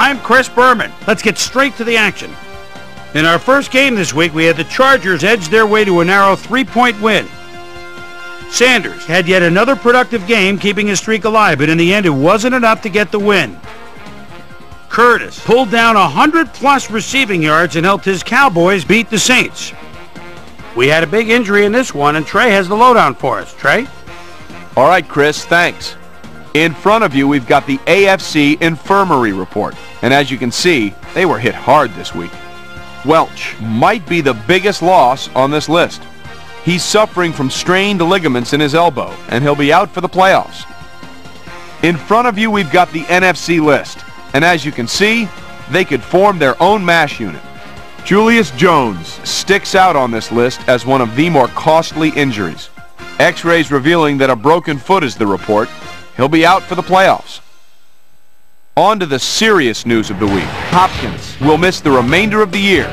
I'm Chris Berman. Let's get straight to the action. In our first game this week, we had the Chargers edge their way to a narrow 3-point win. Sanders had yet another productive game, keeping his streak alive, but in the end, it wasn't enough to get the win. Curtis pulled down 100-plus receiving yards and helped his Cowboys beat the Saints. We had a big injury in this one, and Trey has the lowdown for us. Trey? All right, Chris, thanks. In front of you, we've got the AFC Infirmary report. And as you can see, they were hit hard this week. Welch might be the biggest loss on this list. He's suffering from strained ligaments in his elbow, and he'll be out for the playoffs. In front of you, we've got the NFC list. And as you can see, they could form their own MASH unit. Julius Jones sticks out on this list as one of the more costly injuries. X-rays revealing that a broken foot is the report. He'll be out for the playoffs. On to the serious news of the week. Hopkins will miss the remainder of the year.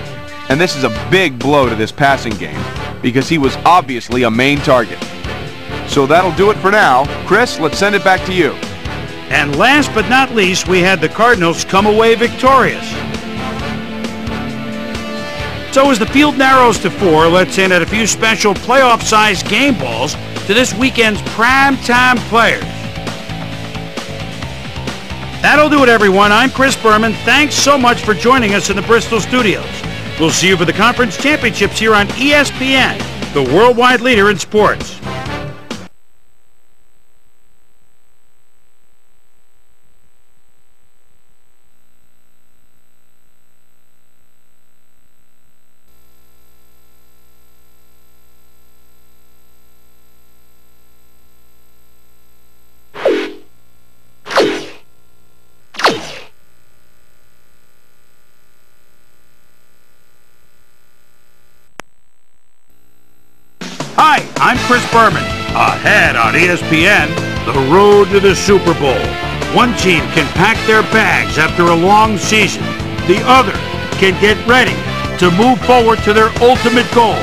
And this is a big blow to this passing game because he was obviously a main target. So that'll do it for now. Chris, let's send it back to you. And last but not least, we had the Cardinals come away victorious. So as the field narrows to 4, let's hand out a few special playoff-sized game balls to this weekend's primetime players. That'll do it, everyone. I'm Chris Berman. Thanks so much for joining us in the Bristol studios. We'll see you for the conference championships here on ESPN, the worldwide leader in sports. Hi, I'm Chris Berman. Ahead on ESPN, the road to the Super Bowl. One team can pack their bags after a long season. The other can get ready to move forward to their ultimate goal.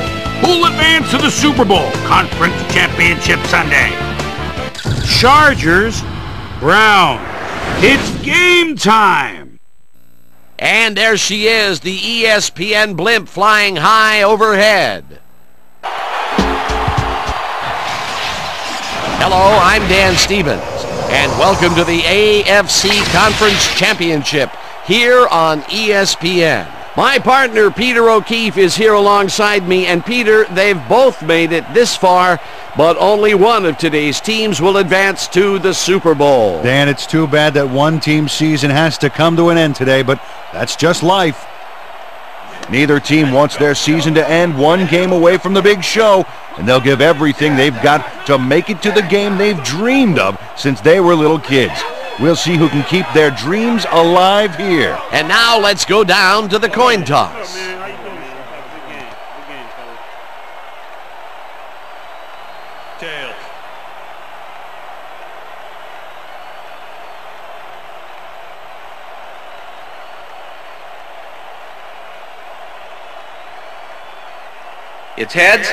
Who'll advance to the Super Bowl? Conference Championship Sunday. Chargers, Browns. It's game time. And there she is, the ESPN blimp flying high overhead. Hello, I'm Dan Stevens, and welcome to the AFC Conference Championship here on ESPN. My partner, Peter O'Keefe, is here alongside me, and Peter, they've both made it this far, but only one of today's teams will advance to the Super Bowl. Dan, it's too bad that one team's season has to come to an end today, but that's just life. Neither team wants their season to end one game away from the big show, and they'll give everything they've got to make it to the game they've dreamed of since they were little kids. We'll see who can keep their dreams alive here. And now let's go down to the coin toss. Tails. It's heads.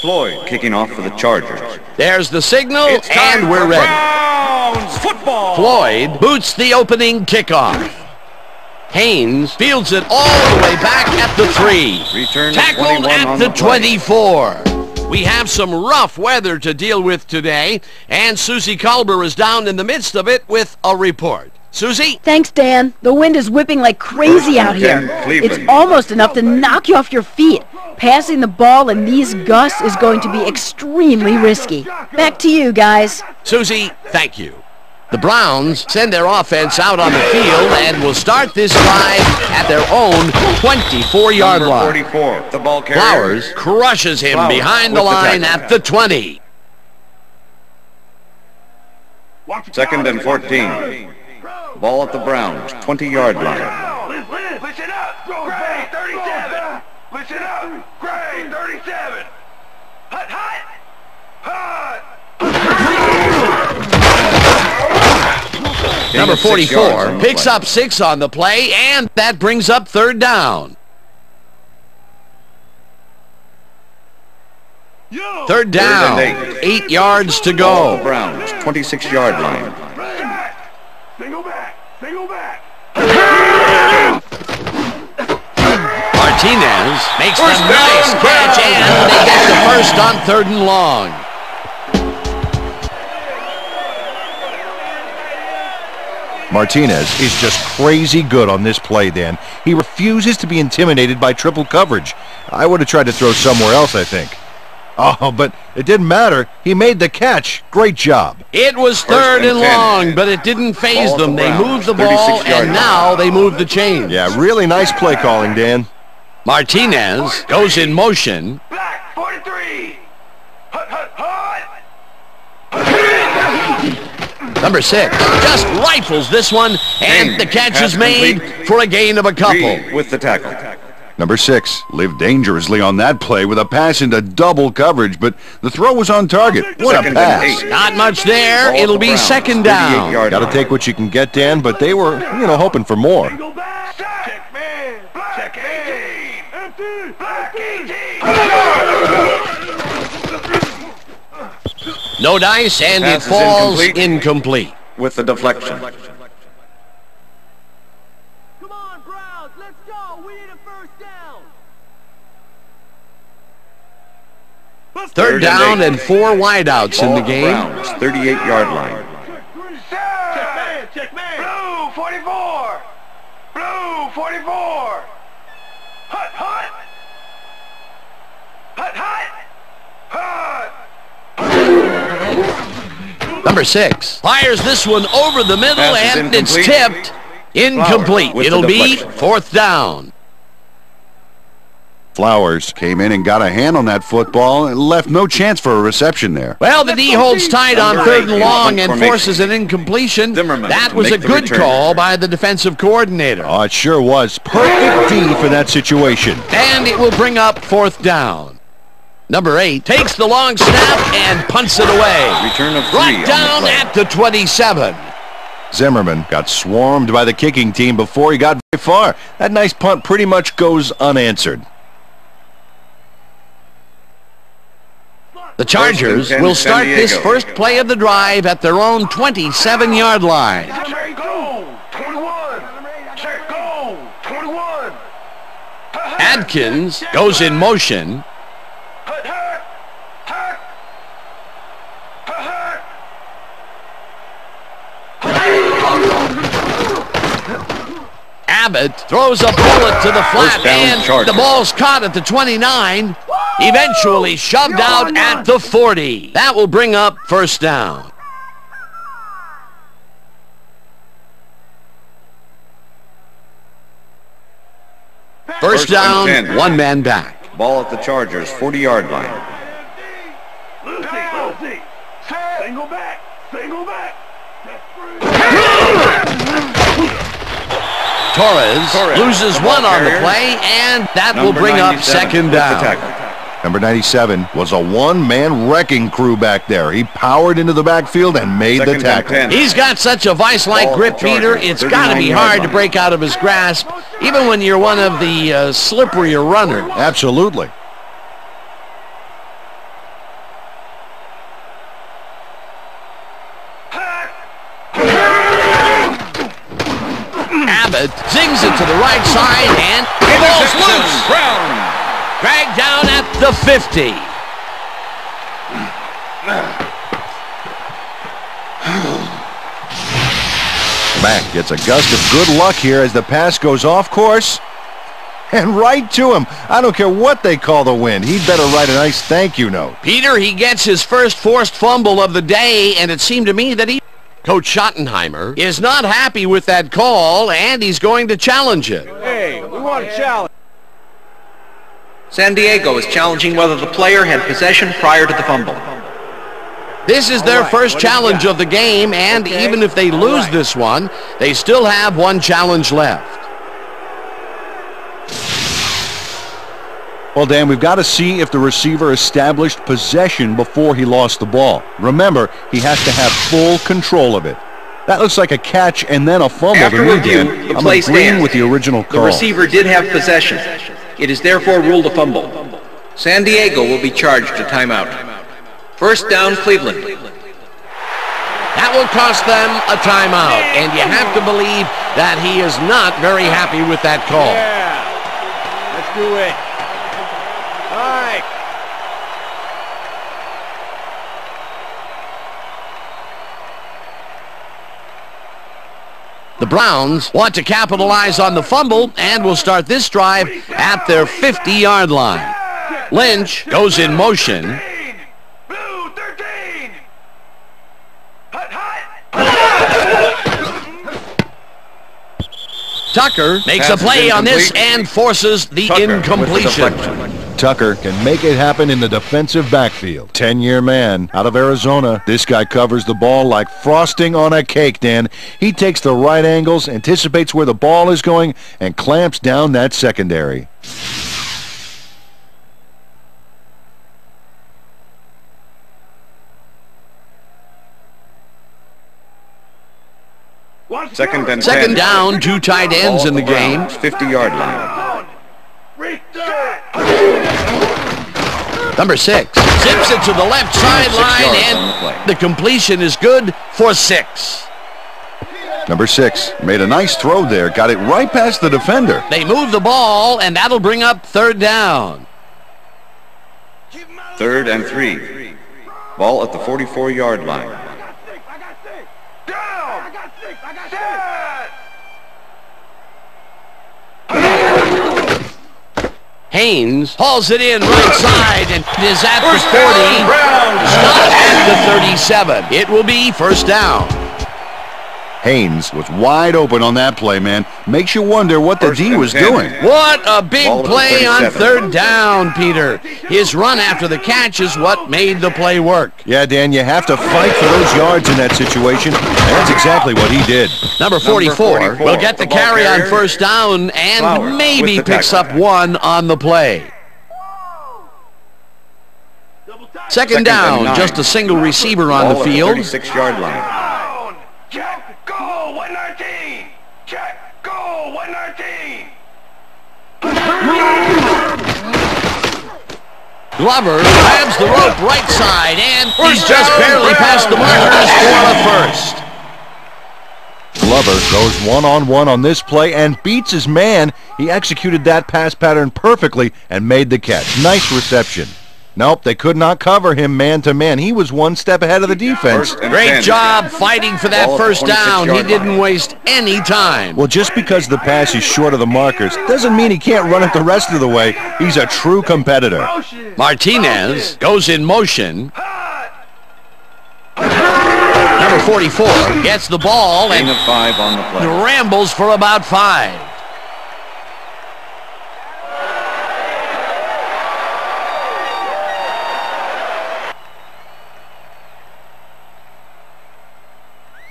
Floyd kicking off for the Chargers. There's the signal, and we're ready. Browns football. Floyd boots the opening kickoff. Haynes fields it all the way back at the 3. Return Tackled at the 24. We have some rough weather to deal with today, and Susie Culber is down in the midst of it with a report. Susie? Thanks, Dan. The wind is whipping like crazy out here. It's almost enough to knock you off your feet. Passing the ball in these gusts is going to be extremely risky. Back to you, guys. Susie, thank you. The Browns send their offense out on the field and will start this drive at their own 24-yard line. 44, the ball carrier. Flowers crushes him behind the line at the 20. Second and 14. Ball at the Browns, 20-yard line. Listen up, Gray 37. Listen up, Gray 37. Hut, hut, hut. Number 44 picks up 6 on the play, and that brings up third down. Third down, 8 yards to go. Browns, 26-yard line. Single back. Single back. Martinez makes a nice catch, and they get the first on 3rd and long. Martinez is just crazy good on this play, Dan. He refuses to be intimidated by triple coverage. I would have tried to throw somewhere else, I think. Oh, but it didn't matter. He made the catch. Great job. It was 3rd and long, but it didn't faze them. They moved the ball, and now they move the chains. Yeah, really nice play calling, Dan. Martinez goes in motion. Back, 43. Hut, hut, hut. Number 6 just rifles this one, and the catch is made for a gain of a couple. With the tackle. Number 6 lived dangerously on that play with a pass into double coverage, but the throw was on target. What a pass. Not much there. It'll be 2nd down. Got to take what you can get, Dan, but they were, hoping for more. Check man. Black 18. Empty. Black 18. No dice, and it falls incomplete. With the deflection. Come on, Browns, let's go. We need a first down. 3rd down and 4 wideouts in the game. Browns, 38-yard line. Check man. Blue 44. Blue 44. Hut, hut. Hut, hut. Hut. Number 6 fires this one over the middle, Pass is and it's incomplete. tipped. Incomplete. Flowers with It'll the be deflection. 4th down. Flowers came in and got a hand on that football and left no chance for a reception there. Well, the D holds tight on Number 3rd and 8 long and formation. forces an incompletion. Zimmerman That to was a make the good return. call by the defensive coordinator. Oh, it sure was. Perfect D for that situation. And it will bring up 4th down. Number 8 takes the long snap and punts it away. Return of 3 Brought on the down play. at the 27. Zimmerman got swarmed by the kicking team before he got very far. That nice punt pretty much goes unanswered. The Chargers will start this first play of the drive at their own 27-yard line. Check go. 21. Check go. 21. Adkins goes in motion. Hut, hut. Hut. Hut, hut. Abbott throws a bullet to the flat, First down, and Chargers. the ball's caught at the 29. Eventually shoved out at the 40. That will bring up 1st down. First down, 10. 1 man back. Ball at the Chargers, 40-yard line. Lucy. Single back. Single back. Torres loses the ball 1 on the carrier. play, and that will Number bring up 97 2nd with the down. tackle. Number 97 was a one-man wrecking crew back there. He powered into the backfield and made the Second and tackle. 10. He's got such a vice-like Ball grip, to Chargers, Peter. It's got to be 39-yard hard to line. break out of his grasp, even when you're one of the slipperier runners. Absolutely. Abbott zings it to the right side, and the ball's loose. Dragged down at the 50. Mack gets a gust of good luck here as the pass goes off course and right to him. I don't care what they call the wind. He'd better write a nice thank you note. Peter, he gets his first forced fumble of the day, and it seemed to me that Coach Schottenheimer is not happy with that call, and he's going to challenge it. San Diego is challenging whether the player had possession prior to the fumble. This is their first challenge of the game, and even if they lose this one, they still have 1 challenge left. Well, Dan, we've got to see if the receiver established possession before he lost the ball. Remember, he has to have full control of it. That looks like a catch and then a fumble After to me, review, Dan. the I'm play agreeing stands. with the original The call. receiver did have possession. It is therefore ruled a fumble. San Diego will be charged a timeout. First down, Cleveland. That will cost them a timeout, and you have to believe that he is not very happy with that call. Yeah. Let's do it. All right. The Browns want to capitalize on the fumble and will start this drive at their 50-yard line. Lynch goes in motion. Blue 13. Hut, hut. Tucker makes a play on this and forces the incompletion. Tucker can make it happen in the defensive backfield. 10-year man out of Arizona. This guy covers the ball like frosting on a cake, Dan. He takes the right angles, anticipates where the ball is going, and clamps down that secondary. Second and 10. Second down, 2 tight ends in the game. 50-yard line. Number 6 zips it to the left sideline, and the completion is good for 6. Number 6 made a nice throw there. Got it right past the defender. They move the ball, and that'll bring up third down. 3rd and 3. Ball at the 44-yard line. Haynes hauls it in right side and is at the 40. Stop at the 37. It will be first down. Haynes was wide open on that play, man. Makes you wonder what the D was doing. What a big play on third down, Peter. His run after the catch is what made the play work. Yeah, Dan, you have to fight for those yards in that situation, and that's exactly what he did. Number 44 will get the carry on first down and maybe picks up 1 on the play. Second down, just a single receiver on the field. 36-yard line. Check, goal, 119. Check, goal, 119. Glover grabs the rope right side, and he's just barely past the markers for a first. Glover goes one-on-one on this play and beats his man. He executed that pass pattern perfectly and made the catch. Nice reception. Nope, they could not cover him man-to-man. He was one step ahead of the defense. Great job fighting for that first down. He didn't waste any time. Well, just because the pass is short of the markers doesn't mean he can't run it the rest of the way. He's a true competitor. Martinez goes in motion. Number 44 gets the ball and Gain of 5 on the play. rambles for about 5.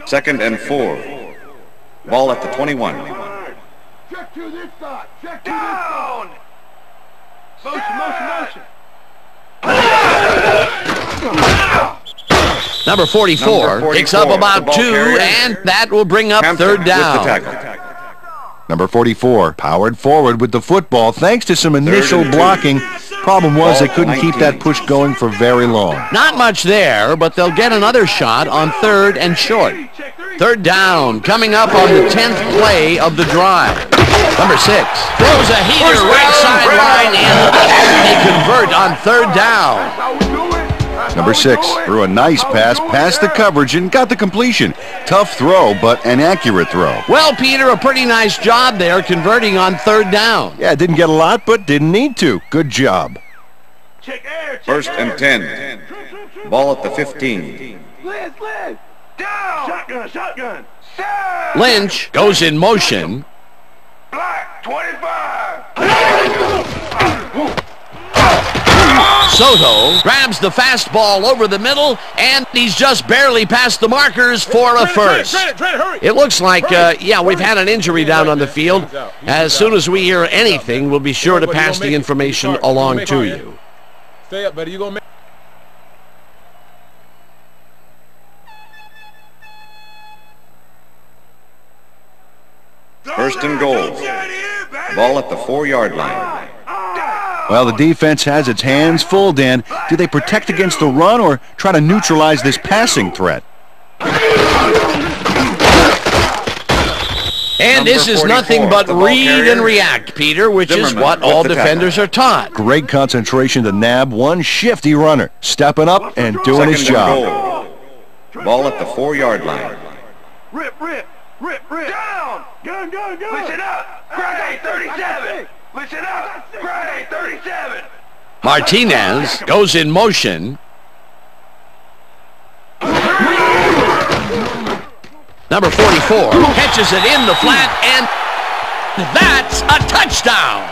Second and 4. Ball at the 21. Check to this side. Check to this side. Motion. Number 44 picks up about 2, and that will bring up third down. Number 44 powered forward with the football thanks to some initial blocking. Problem was they couldn't keep that push going for very long. Not much there, but they'll get another shot on third and short. Third down coming up on the 10th play of the drive. Number 6 throws a heater right sideline, and they convert on third down. Number 6 threw a nice pass past the coverage and got the completion. Tough throw, but an accurate throw. Well, Peter, a pretty nice job there converting on third down. Yeah, didn't get a lot, but didn't need to. Good job. First and 10. Ball at the 15. Liz. Down. Shotgun. Lynch goes in motion. Black 25. Soto grabs the fastball over the middle, and he's just barely past the markers for a first. It looks like, we've had an injury down on the field. As soon as we hear anything, we'll be sure to pass the information along to you. Stay up, buddy. You gonna make. First and goal. Ball at the 4-yard line. Well, the defense has its hands full, Dan. Do they protect against the run or try to neutralize this passing threat? And this is nothing but read and react, Peter, which is what all defenders are taught. Great concentration to nab one shifty runner, stepping up and doing his job. Ball at the 4-yard line. Rip. Down. Gun. Listen up. Grade 37. Listen up. Grade 37. Martinez goes in motion. Number 44 catches it in the flat, and that's a touchdown.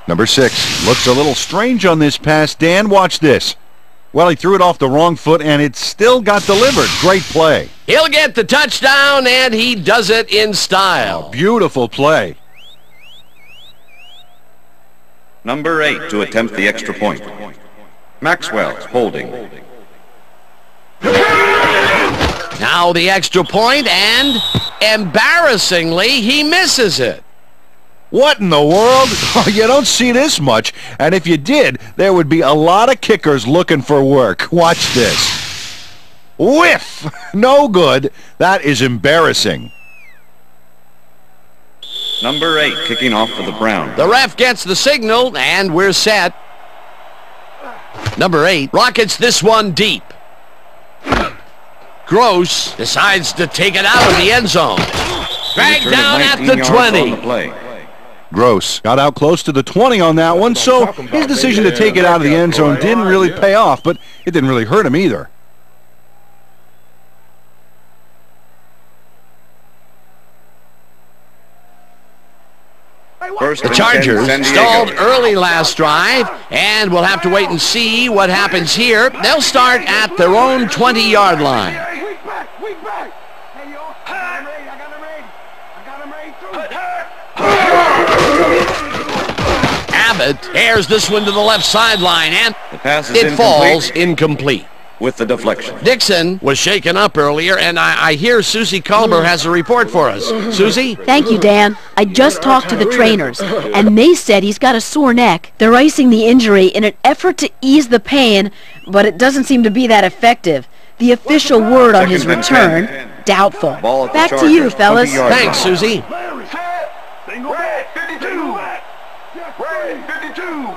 Number 6 looks a little strange on this pass. Dan, watch this. Well, he threw it off the wrong foot, and it still got delivered. Great play. He'll get the touchdown, and he does it in style. Oh, beautiful play. Number 8 to attempt the extra point. Maxwell holding. Now the extra point, and embarrassingly, he misses it. What in the world? Oh, you don't see this much. And if you did, there would be a lot of kickers looking for work. Watch this. Whiff! No good. That is embarrassing. Number 8 kicking off for the Browns. The ref gets the signal, and we're set. Number 8 rockets this one deep. Gross decides to take it out of the end zone. Dragged down at the 20. Gross got out close to the 20 on that one, so his decision to take it out of the end zone didn't really pay off, but it didn't really hurt him either. The Chargers stalled early last drive, and we'll have to wait and see what happens here. They'll start at their own 20-yard line. Weak back. Hey, yo. I got him ready. Abbott airs this one to the left sideline, and the pass is it falls incomplete. With the deflection. Dixon was shaken up earlier, and I hear Susie Culber has a report for us. Susie? Thank you, Dan. I just talked to the trainers, and they said he's got a sore neck. They're icing the injury in an effort to ease the pain, but it doesn't seem to be that effective. The official word on his return, doubtful. Back to you, fellas. Thanks, Susie. Single red 52. Red 52.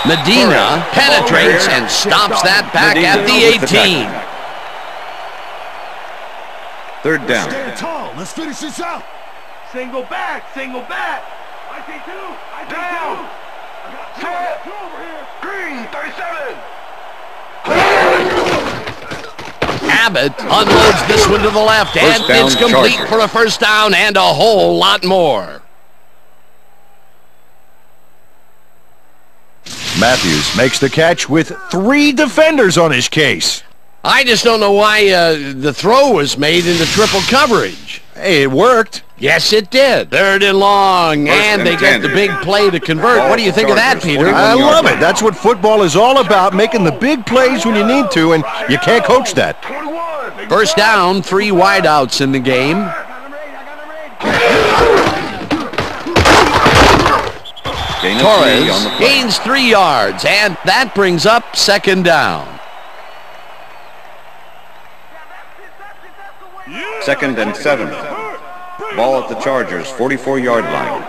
Medina penetrates and stops that back at the 18. Third down. Stand tall. Let's finish this out. Single back. I see two. Down. Set. Green 37. Abbott unloads this one to the left, and it's complete for a first down and a whole lot more. Matthews makes the catch with 3 defenders on his case. I just don't know why the throw was made into triple coverage. Hey, it worked. Yes, it did. Third and long, and they get the big play to convert. What do you think of that, Peter? I love it. That's what football is all about, making the big plays when you need to, and you can't coach that. First down, 3 wideouts in the game. Torres gains 3 yards, and that brings up second down. Second and 7. Ball at the Chargers' 44-yard line.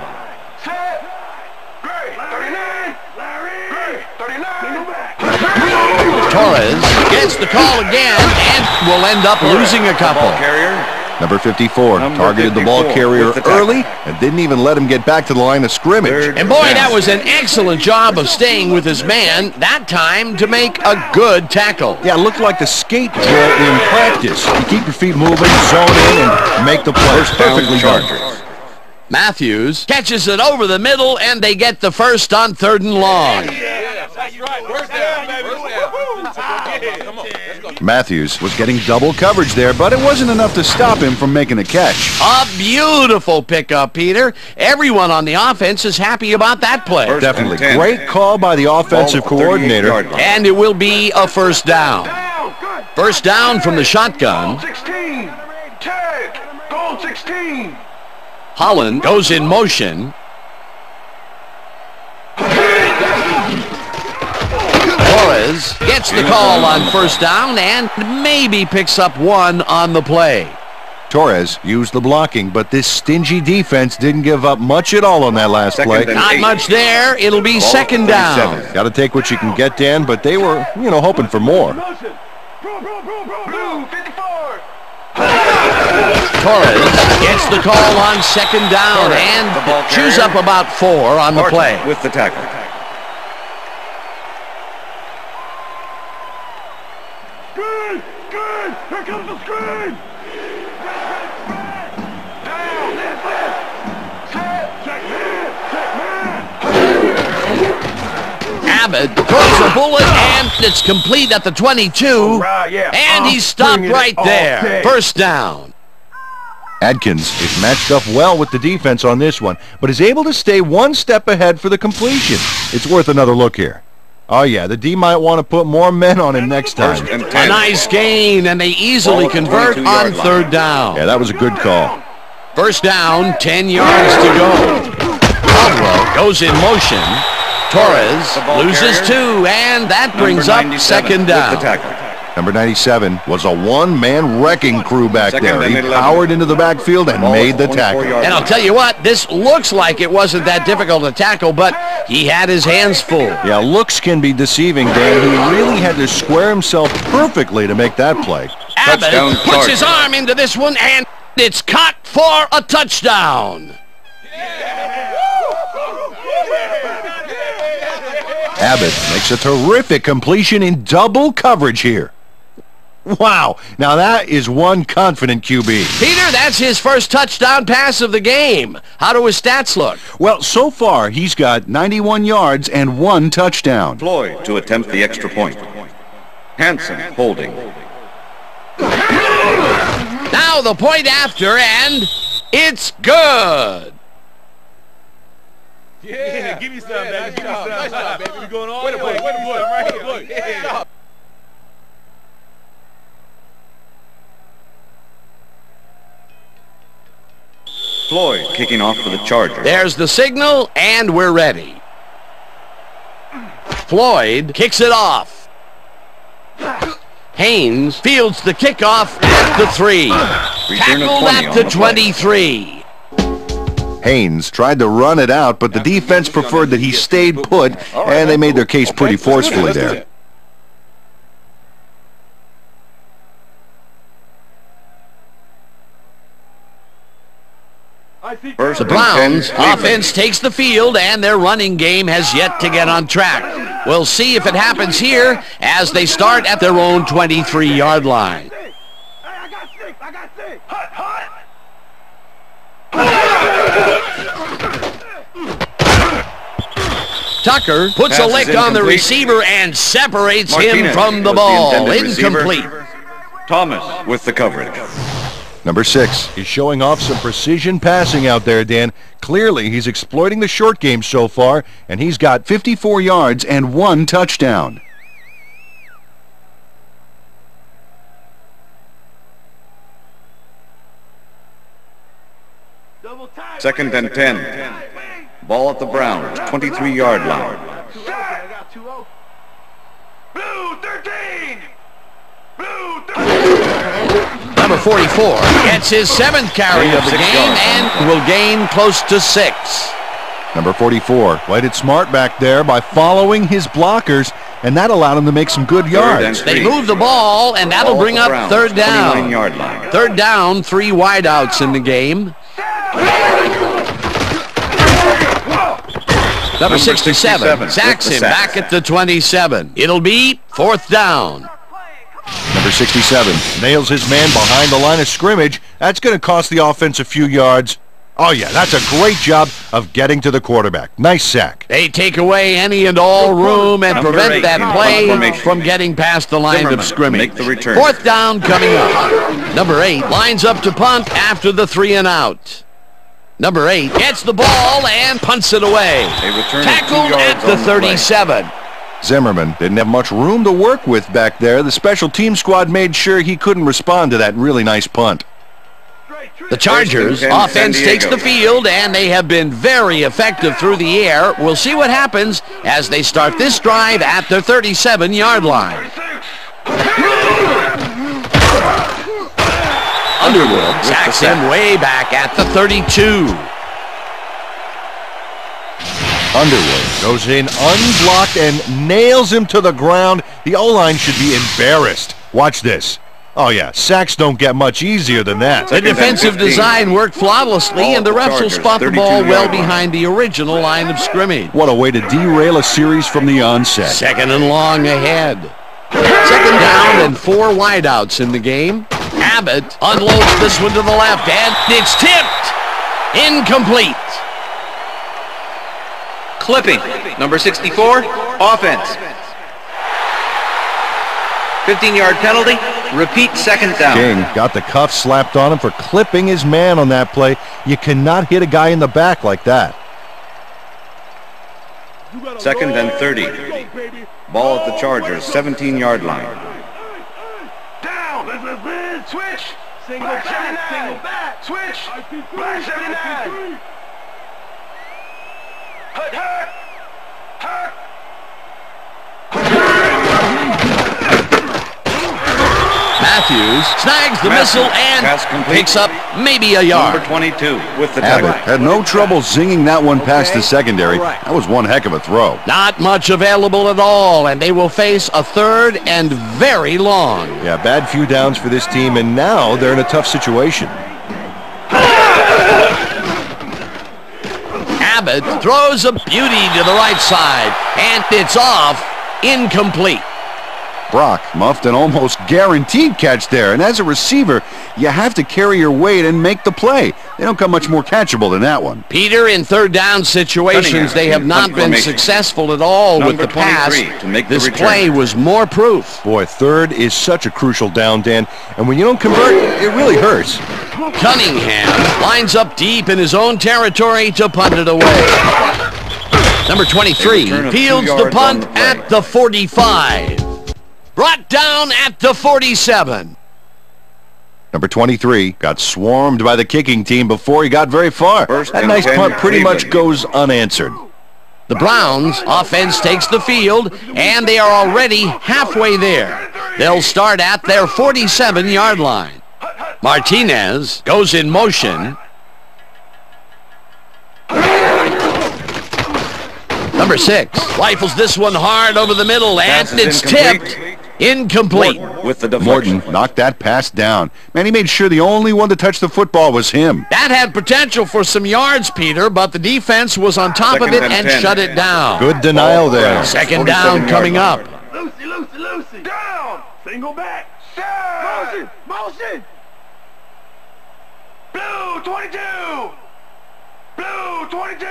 Torres gets the call again, and will end up losing a couple. Number 54 targeted the ball carrier early and didn't even let him get back to the line of scrimmage. And boy, that was an excellent job of staying with his man, that time to make a good tackle. Yeah, it looked like the skate drill in practice. You keep your feet moving, zone in, and make the play. Perfectly done. Matthews catches it over the middle, and they get the first on 3rd and long. Matthews was getting double coverage there, but it wasn't enough to stop him from making a catch. A beautiful pickup, Peter. Everyone on the offense is happy about that play. Definitely. Great call by the offensive coordinator. And it will be a first down. First down from the shotgun. 16. Take. Goal 16. Holland goes in motion. Torres gets the call on first down and maybe picks up one on the play. Torres used the blocking, but this stingy defense didn't give up much at all on that last play. Not much there. It'll be second down. Got to take what you can get, Dan, but they were, hoping for more. Blue 54. Torres gets the call on second down and chews up about 4 on the play. With the tackle. Screen! Screen! Here comes the screen! Abbott throws a bullet, and it's complete at the 22, and he's stopped right there. First down. Adkins is matched up well with the defense on this one, but is able to stay one step ahead for the completion. It's worth another look here. Oh, yeah, the D might want to put more men on him next time. A nice gain, and they easily convert on third down. Yeah, that was a good call. First down, 10 yards to go. Caldwell goes in motion. Torres loses 2, and that brings up second down. Number 97 was a one-man wrecking crew back there. He powered into the backfield and made the tackle. And I'll tell you what, this looks like it wasn't that difficult to tackle, but he had his hands full. Yeah, looks can be deceiving, Dan. He really had to square himself perfectly to make that play. Abbott puts his arm into this one, and it's caught for a touchdown. Abbott makes a terrific completion in double coverage here. Wow, now that is one confident QB. Peter, that's his first touchdown pass of the game. How do his stats look? Well, so far he's got 91 yards and 1 touchdown. Floyd to attempt the extra point. Hanson holding. Now the point after, and it's good. Yeah, give me some, baby. Nice job, baby. We're going all the way. Right here. Look. Yeah. Floyd kicking off for the Chargers. There's the signal, and we're ready. Floyd kicks it off. Haynes fields the kickoff at the 3. Tackled at the 23. Haynes tried to run it out, but the defense preferred that he stayed put, and they made their case pretty forcefully there. The Browns offense takes the field, and their running game has yet to get on track. We'll see if it happens here as they start at their own 23-yard line. I got 6. Hot. Tucker puts a lick on the receiver and separates him from the ball. Incomplete. Thomas with the coverage. Number 6 is showing off some precision passing out there, Dan. Clearly, he's exploiting the short game so far, and he's got 54 yards and 1 touchdown. Second and 10. Ball at the Browns, 23-yard line. Blue 13. Number 44 gets his 7th carry of the game and will gain close to 6. Number 44 played it smart back there by following his blockers, and that allowed him to make some good yards. They move the ball, and that'll bring up third down. 29-yard line. Third down, 3 wideouts in the game. Number 67 sacks him back at the 27. It'll be 4th down. Number 67 nails his man behind the line of scrimmage. That's going to cost the offense a few yards. Oh, yeah, that's a great job of getting to the quarterback. Nice sack. They take away any and all room and prevent that play from getting past the line of scrimmage. Make the return. Fourth down coming up. Number 8 lines up to punt after the 3 and out. Number 8 gets the ball and punts it away. Tackled at the 37. Zimmerman didn't have much room to work with back there. The special team squad made sure he couldn't respond to that really nice punt. The Chargers offense takes the field, and they have been very effective through the air. We'll see what happens as they start this drive at their 37-yard line. Underwood sacks him way back at the 32. Underwood goes in unblocked and nails him to the ground. The O-line should be embarrassed. Watch this. Oh, yeah, sacks don't get much easier than that. The defensive design worked flawlessly, and the refs will spot the ball well behind the original line of scrimmage. What a way to derail a series from the onset. Second and long ahead. Second down and 4 wideouts in the game. Abbott unloads this one to the left, and it's tipped. Incomplete. Clipping, number 64, offense. 15-yard penalty. Repeat second down. King got the cuff slapped on him for clipping his man on that play. You cannot hit a guy in the back like that. Second and 30. Ball at the Chargers, 17-yard line. Down. Switch. Single back. Single back. Switch. Black 79. Hut. Hut. Matthews snags the missile and picks up maybe a yard. Number 22 with the Abbott tackle. had no trouble zinging that one past the secondary. That was one heck of a throw. Not much available at all, and they will face a third and very long. Yeah, bad few downs for this team, and now they're in a tough situation. Abbott throws a beauty to the right side, and it's off, incomplete. Brock muffed an almost guaranteed catch there, and as a receiver, you have to carry your weight and make the play. They don't come much more catchable than that one. Peter, in third down situations, they have not been successful at all with the pass. This play was more proof. Boy, third is such a crucial down, Dan, and when you don't convert, it really hurts. Cunningham lines up deep in his own territory to punt it away. Number 23 fields the punt at the 45. Brought down at the 47. Number 23 got swarmed by the kicking team before he got very far. That nice punt pretty much goes unanswered. The Browns offense takes the field, and they are already halfway there. They'll start at their 47-yard line. Martinez goes in motion. Number 6 rifles this one hard over the middle, and it's tipped. Incomplete. With the Morton knocked that pass down. Man, he made sure the only one to touch the football was him. That had potential for some yards, Peter, but the defense was on top of it and shut it down. Good denial there. Second down coming up. Lucy. Down. Single back. Down. Motion. Blue 22. Blue 22.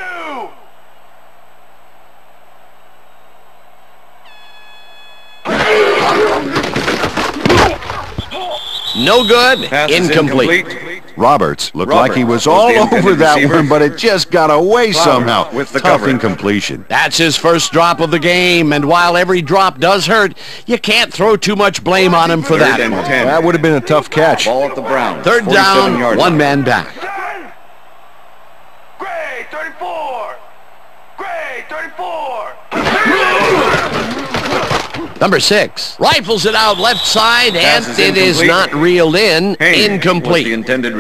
No good. Incomplete. Roberts looked like he was all over that one, but it just got away somehow. With the Tough incompletion. That's his first drop of the game, and while every drop does hurt, you can't throw too much blame on him for that one. That would have been a tough catch. Ball at the Browns. Third down, one man back. Gray 34. Gray 34. Number 6 rifles it out left side, and it is not reeled in. Incomplete.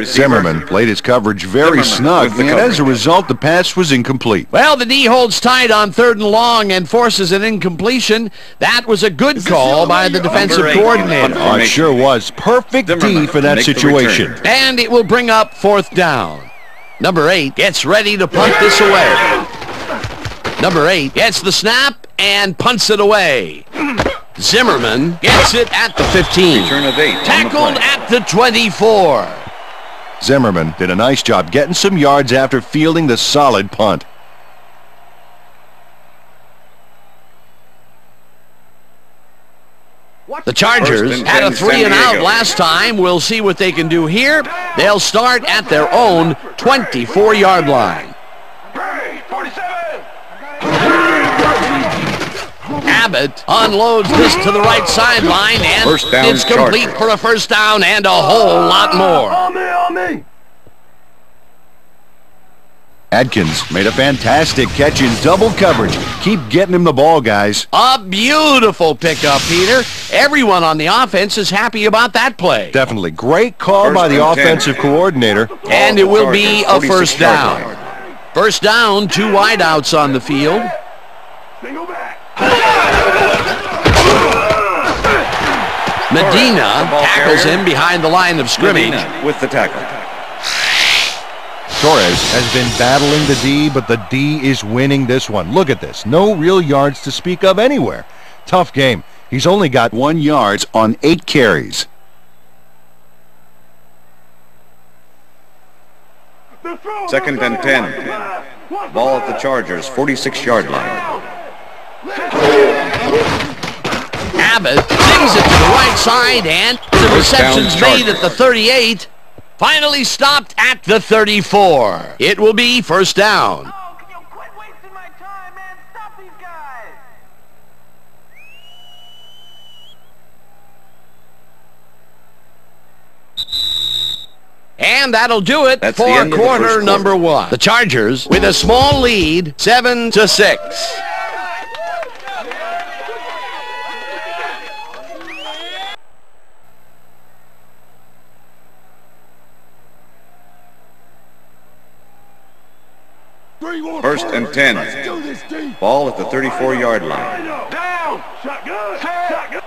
Zimmerman played his coverage very snug, and as a result, the pass was incomplete. Well, the D holds tight on third and long and forces an incompletion. That was a good call by the defensive coordinator. Oh, it sure was. Perfect D for that situation. And it will bring up fourth down. Number 8 gets ready to punt this away. Number 8 gets the snap and punts it away. Zimmerman gets it at the 15. Return of 8. Tackled at the 24. Zimmerman did a nice job getting some yards after fielding the solid punt. The Chargers had a 3-and-out last time. We'll see what they can do here. They'll start at their own 24-yard line. Abbott unloads this to the right sideline, and it's complete for a first down and a whole lot more. On me. Adkins made a fantastic catch in double coverage. Keep getting him the ball, guys. A beautiful pickup, Peter. Everyone on the offense is happy about that play. Definitely. Great call by the offensive coordinator. And it will be a first down. First down, 2 wideouts on the field. Medina tackles him behind the line of scrimmage. With the tackle. Torres has been battling the D, but the D is winning this one. Look at this. No real yards to speak of anywhere. Tough game. He's only got 1 yard on 8 carries. Second and 10. Ball at the Chargers' 46-yard line. Abbott sings it to the right side, and the reception's made at the 38. Finally stopped at the 34. It will be first down. Oh, can you quit wasting my time, man? Stop these guys. And that'll do it That's the for end of the quarter first number quarter. 1. The Chargers with a small lead, 7-6. First and 10. Ball at the 34-yard line. Down. Shotgun.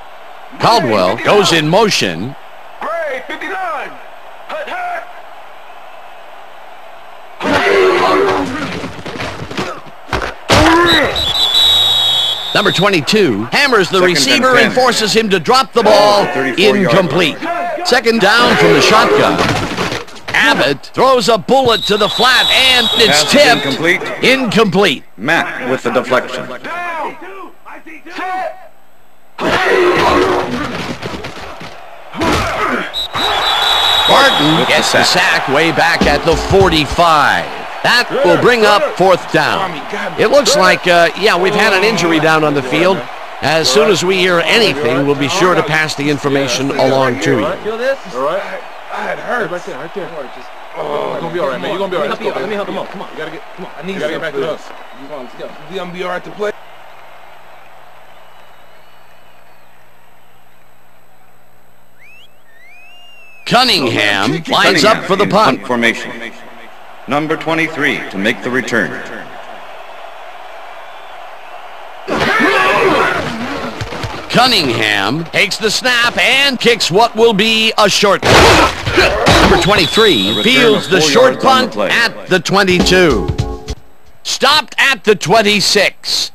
Caldwell goes in motion. Gray, 59. Hut. Number 22 hammers the Second receiver and 10. and forces him to drop the ball. 34-yard Incomplete. Second down from the shotgun. Abbott throws a bullet to the flat, and it's Pass is tipped. incomplete. Incomplete. Matt with the deflection. Barton gets the sack way back at the 45. That will bring up fourth down. It looks like, yeah, we've had an injury down on the field. As soon as we hear anything, we'll be sure to pass the information along to you. Feel this? All right. It hurts. Right there. Oh, you're gonna be all right, man. You're gonna be all right. Let me help him up. Come on. You gotta get. Come on. I need you. Gotta get back to us. You gonna be all right to play? Cunningham lines up for the punt. Formation. Number 23 to make the return. Cunningham takes the snap and kicks what will be a short punt. Number 23 fields the short punt at the 22. Stopped at the 26.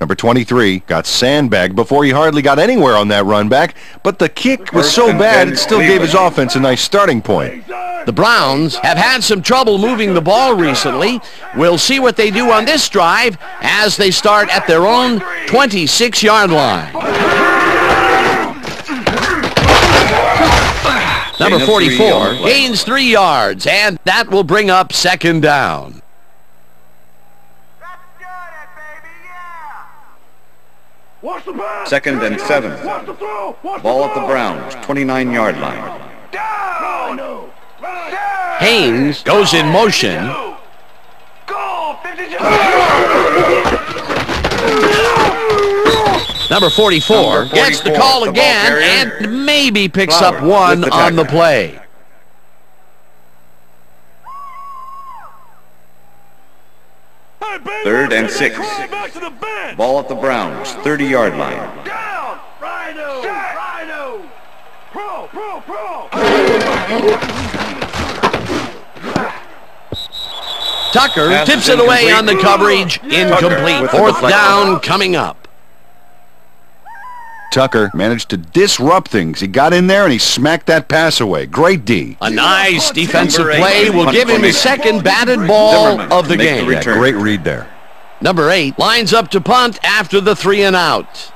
Number 23 got sandbagged before he hardly got anywhere on that run back, but the kick was so bad it still gave his offense a nice starting point. The Browns have had some trouble moving the ball recently. We'll see what they do on this drive as they start at their own 26-yard line. Number 44 gains 3 yards, and that will bring up second down. Second and 7. Ball at the Browns' 29-yard line. Haynes goes in motion. Number 44 gets the call again and maybe picks up one on the play. Third and 6. Ball at the Browns' 30-yard line. Down! Rhino! Rhino! Pro! Tucker tips it away on the coverage. Incomplete. Fourth down coming up. Tucker managed to disrupt things. He got in there and he smacked that pass away. Great D. A nice defensive play will give him his second batted ball of the game. Yeah, great read there. Number 8 lines up to punt after the 3 and out.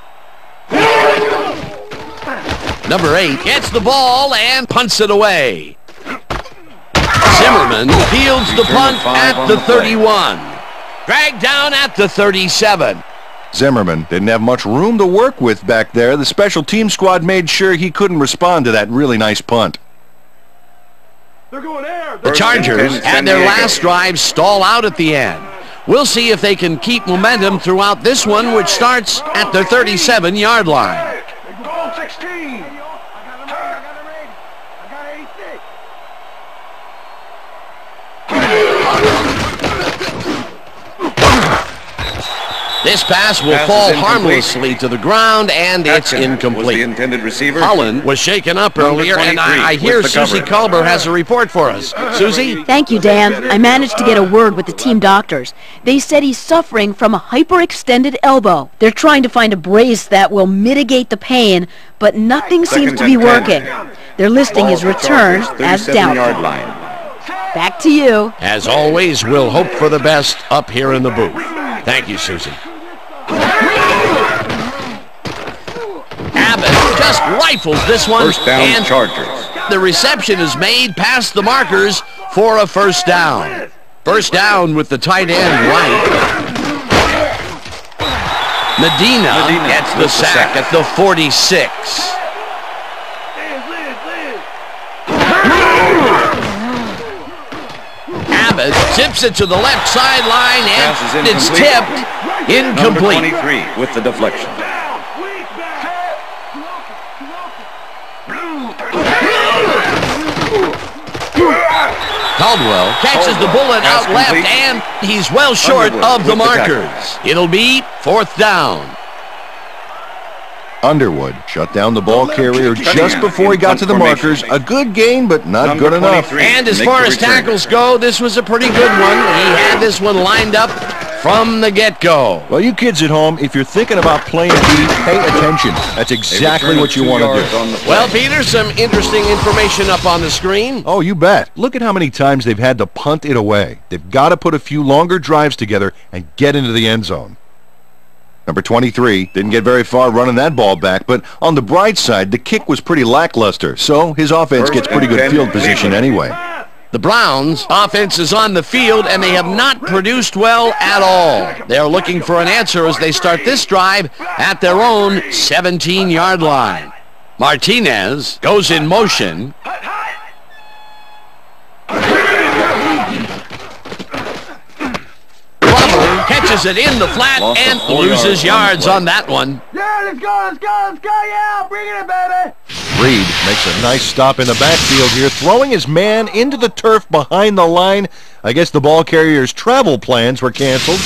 Number 8 gets the ball and punts it away. Zimmerman fields the punt at the 31. Dragged down at the 37. Zimmerman didn't have much room to work with back there. The special team squad made sure he couldn't respond to that really nice punt. The Chargers had their last drive stall out at the end. We'll see if they can keep momentum throughout this one, which starts at their 37-yard line. Goal 16. This pass will fall harmlessly to the ground, and it's incomplete. Was the intended receiver. Holland was shaken up earlier, and I hear Susie Culber has a report for us. Susie? Thank you, Dan. I managed to get a word with the team doctors. They said he's suffering from a hyperextended elbow. They're trying to find a brace that will mitigate the pain, but nothing seems to be working. They're listing his return as doubtful. Back to you. As always, we'll hope for the best up here in the booth. Thank you, Susie. Abbott just rifles this one. First down, and Chargers. The reception is made past the markers for a first down. First down with the tight end right. Medina gets the sack at the 46. Abbott tips it to the left sideline, and it's tipped. Incomplete. Number 23 with the deflection. Caldwell catches the bullet out left, and he's well short of the markers. It'll be fourth down. Underwood shut down the ball carrier just before he got to the markers. A good gain, but not good enough. And as far as tackles go, this was a pretty good one. He had this one lined up from the get-go. Well, you kids at home, if you're thinking about playing D, pay attention. That's exactly what you want to do. Well, Peter, some interesting information up on the screen. Oh, you bet. Look at how many times they've had to punt it away. They've got to put a few longer drives together and get into the end zone. Number 23 didn't get very far running that ball back, but on the bright side, the kick was pretty lackluster, so his offense gets pretty good field position anyway. The Browns' offense is on the field, and they have not produced well at all. They're looking for an answer as they start this drive at their own 17-yard line. Martinez goes in motion. Catches it in the flat and loses yards on that one. Yeah, let's go, yeah, bring it in, baby. Reed makes a nice stop in the backfield here, throwing his man into the turf behind the line. I guess the ball carrier's travel plans were canceled.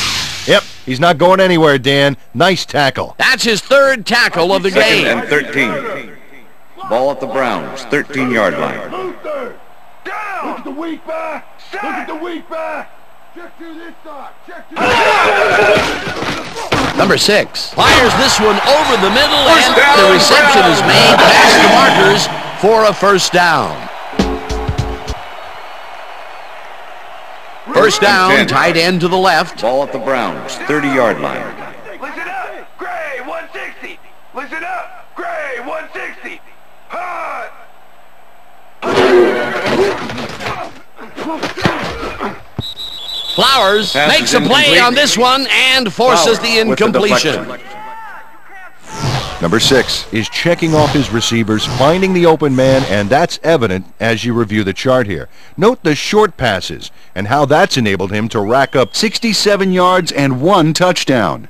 Yep, he's not going anywhere, Dan. Nice tackle. That's his third tackle of the game. Second and 13. Ball at the Browns, 13-yard line. Luther, down. Look at the weak back. Look at the weak back. Check to this side. Check to this side. Number 6 fires this one over the middle, and the reception is made past the markers for a first down. First down, tight end to the left. Ball at the Browns, 30-yard line. Listen up, Gray, 160. Listen up, Gray, 160. Hot. Flowers makes a play on this one and forces the incompletion. Number 6 is checking off his receivers, finding the open man, and that's evident as you review the chart here. Note the short passes and how that's enabled him to rack up 67 yards and 1 touchdown.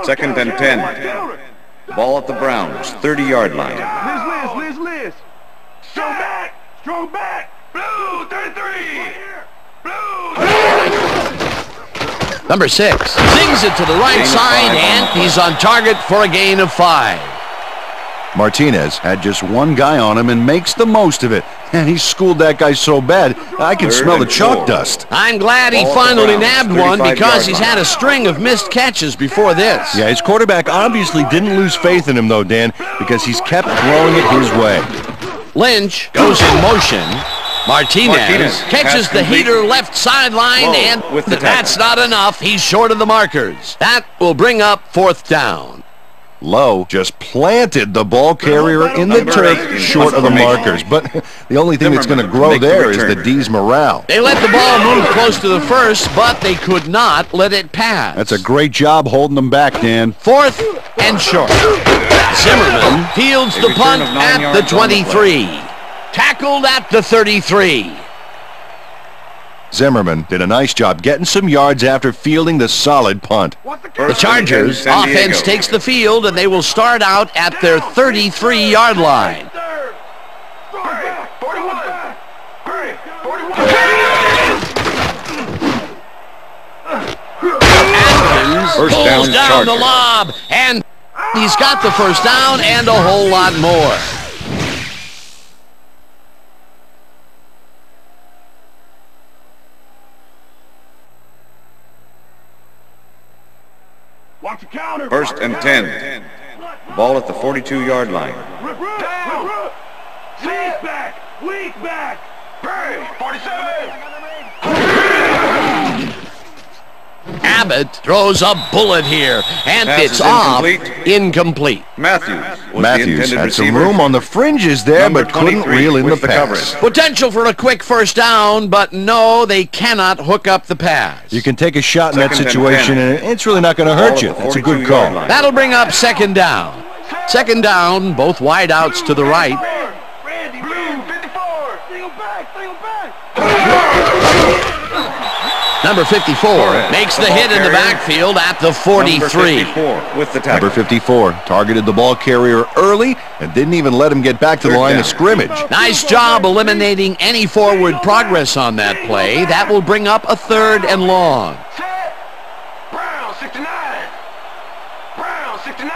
Second and 10. Ball at the Browns, 30-yard line. Liz. Strong back. Blue, 33. Blue. Number 6 sings it to the right side, and he's on target for a gain of 5. Martinez had just one guy on him and makes the most of it. And he schooled that guy so bad, I can smell the chalk dust. I'm glad he finally nabbed one because he's had a string of missed catches before this. Yeah, his quarterback obviously didn't lose faith in him, though, Dan, because he's kept throwing it his way. Lynch goes in motion. Martinez catches the heater left sideline, and that's not enough. He's short of the markers. That will bring up 4th down. Lowe just planted the ball carrier in the turf short of the markers. But the only thing that's going to grow there is the D's morale. They let the ball move close to the first, but they could not let it pass. That's a great job holding them back, Dan. 4th and short. Zimmerman fields the punt at the 23. Tackled at the 33. Zimmerman did a nice job getting some yards after fielding the solid punt. The Chargers offense takes the field, and they will start out at their 33-yard line. Atkins pulls down the lob, and he's got the first down and a whole lot more. First and 10. Ball at the 42-yard line. Weak back. 47. Abbott throws a bullet here, and it's off. Incomplete. Matthews had some room on the fringes there, but couldn't reel in the pass. Potential for a quick first down, but no, they cannot hook up the pass. You can take a shot in that situation, and it's really not going to hurt you. That's a good call. That'll bring up 2nd down. 2nd down, both wideouts to the right. Number 54 makes the hit in the backfield at the 43. Number 54 targeted the ball carrier early and didn't even let him get back to the line of scrimmage. Nice job eliminating any forward progress on that play. That will bring up a 3rd and long. Brown 69. Brown 69.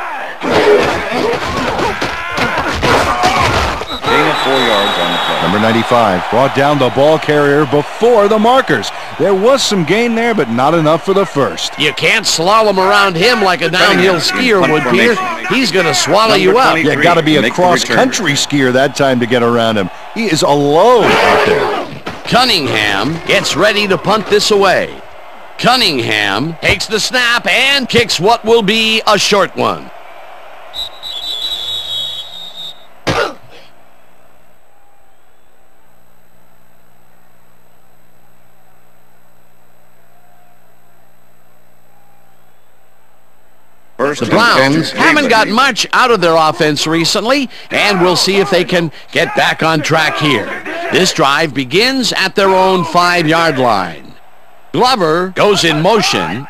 Gain of 4 yards on the play. Number 95 brought down the ball carrier before the markers. There was some gain there, but not enough for the first. You can't slalom around him like a downhill skier would, Peter. He's going to swallow you up. You got to be a cross-country skier that time to get around him. He is alone out there. Cunningham gets ready to punt this away. Cunningham takes the snap and kicks what will be a short one. The Browns haven't got much out of their offense recently, and we'll see if they can get back on track here. This drive begins at their own 5-yard line. Glover goes in motion.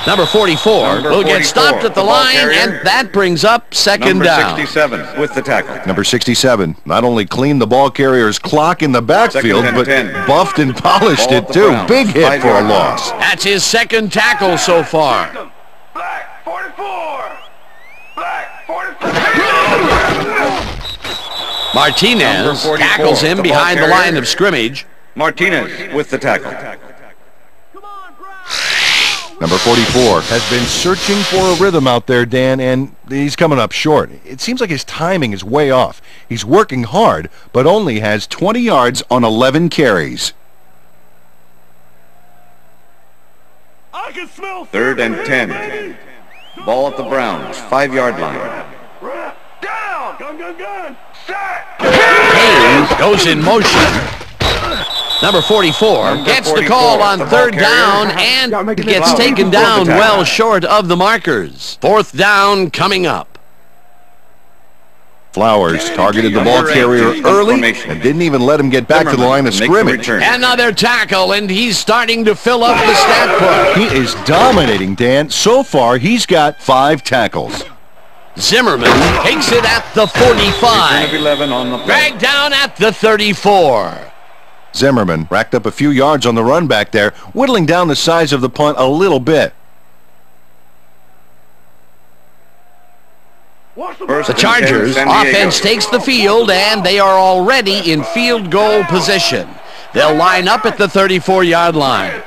Number 44 will get stopped at the line, and that brings up 2nd down. Number 67 with the tackle. Number 67 not only cleaned the ball carrier's clock in the backfield, but buffed and polished it too. Big hit for a loss. That's his 2nd tackle so far. Black 44. Black 44. Martinez tackles him behind the line of scrimmage. Martinez with the tackle. Number 44 has been searching for a rhythm out there, Dan, and he's coming up short. It seems like his timing is way off. He's working hard, but only has 20 yards on 11 carries. I can smell 3rd and 10. Ball at the Browns, 5-yard line. Down! Gun! Set! Hayes goes in motion. Number 44 gets the call on 3rd down and gets taken down well short of the markers. 4th down coming up. Flowers targeted the ball carrier early and didn't even let him get back to the line of scrimmage. Another tackle, and he's starting to fill up the stat book. He is dominating, Dan. So far, he's got 5 tackles. Zimmerman takes it at the 45. Dragged down at the 34. Zimmerman racked up a few yards on the run back there, whittling down the size of the punt a little bit. The Chargers offense takes the field, and they are already in field goal position. They'll line up at the 34-yard line.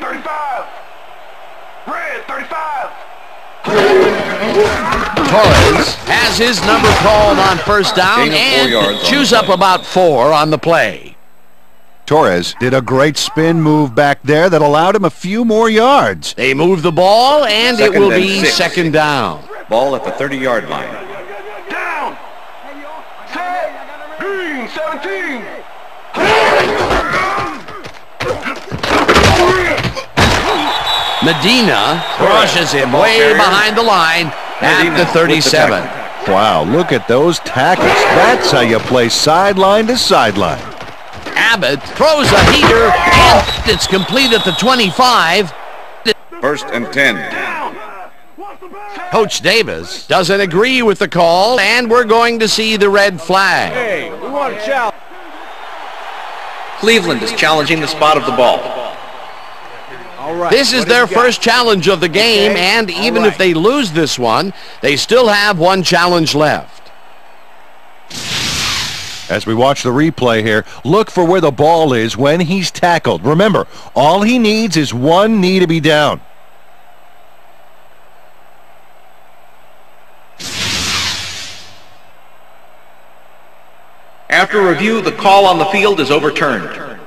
Torres has his number called on first down and chews up about 4 on the play. Torres did a great spin move back there that allowed him a few more yards. They move the ball, and it will be second down. Ball at the 30-yard line. Down. Set. Green, 17. Medina crushes him way behind the line at the 37. Wow, look at those tackles. That's how you play sideline to sideline. Abbott throws a heater, and it's complete at the 25. First and 10. Coach Davis doesn't agree with the call, and we're going to see the red flag. Hey, we want to challenge. Cleveland is challenging the spot of the ball. All right. This is their first challenge of the game, and even if they lose this one, they still have one challenge left. As we watch the replay here, look for where the ball is when he's tackled. Remember, all he needs is one knee to be down. After review, the call on the field is overturned.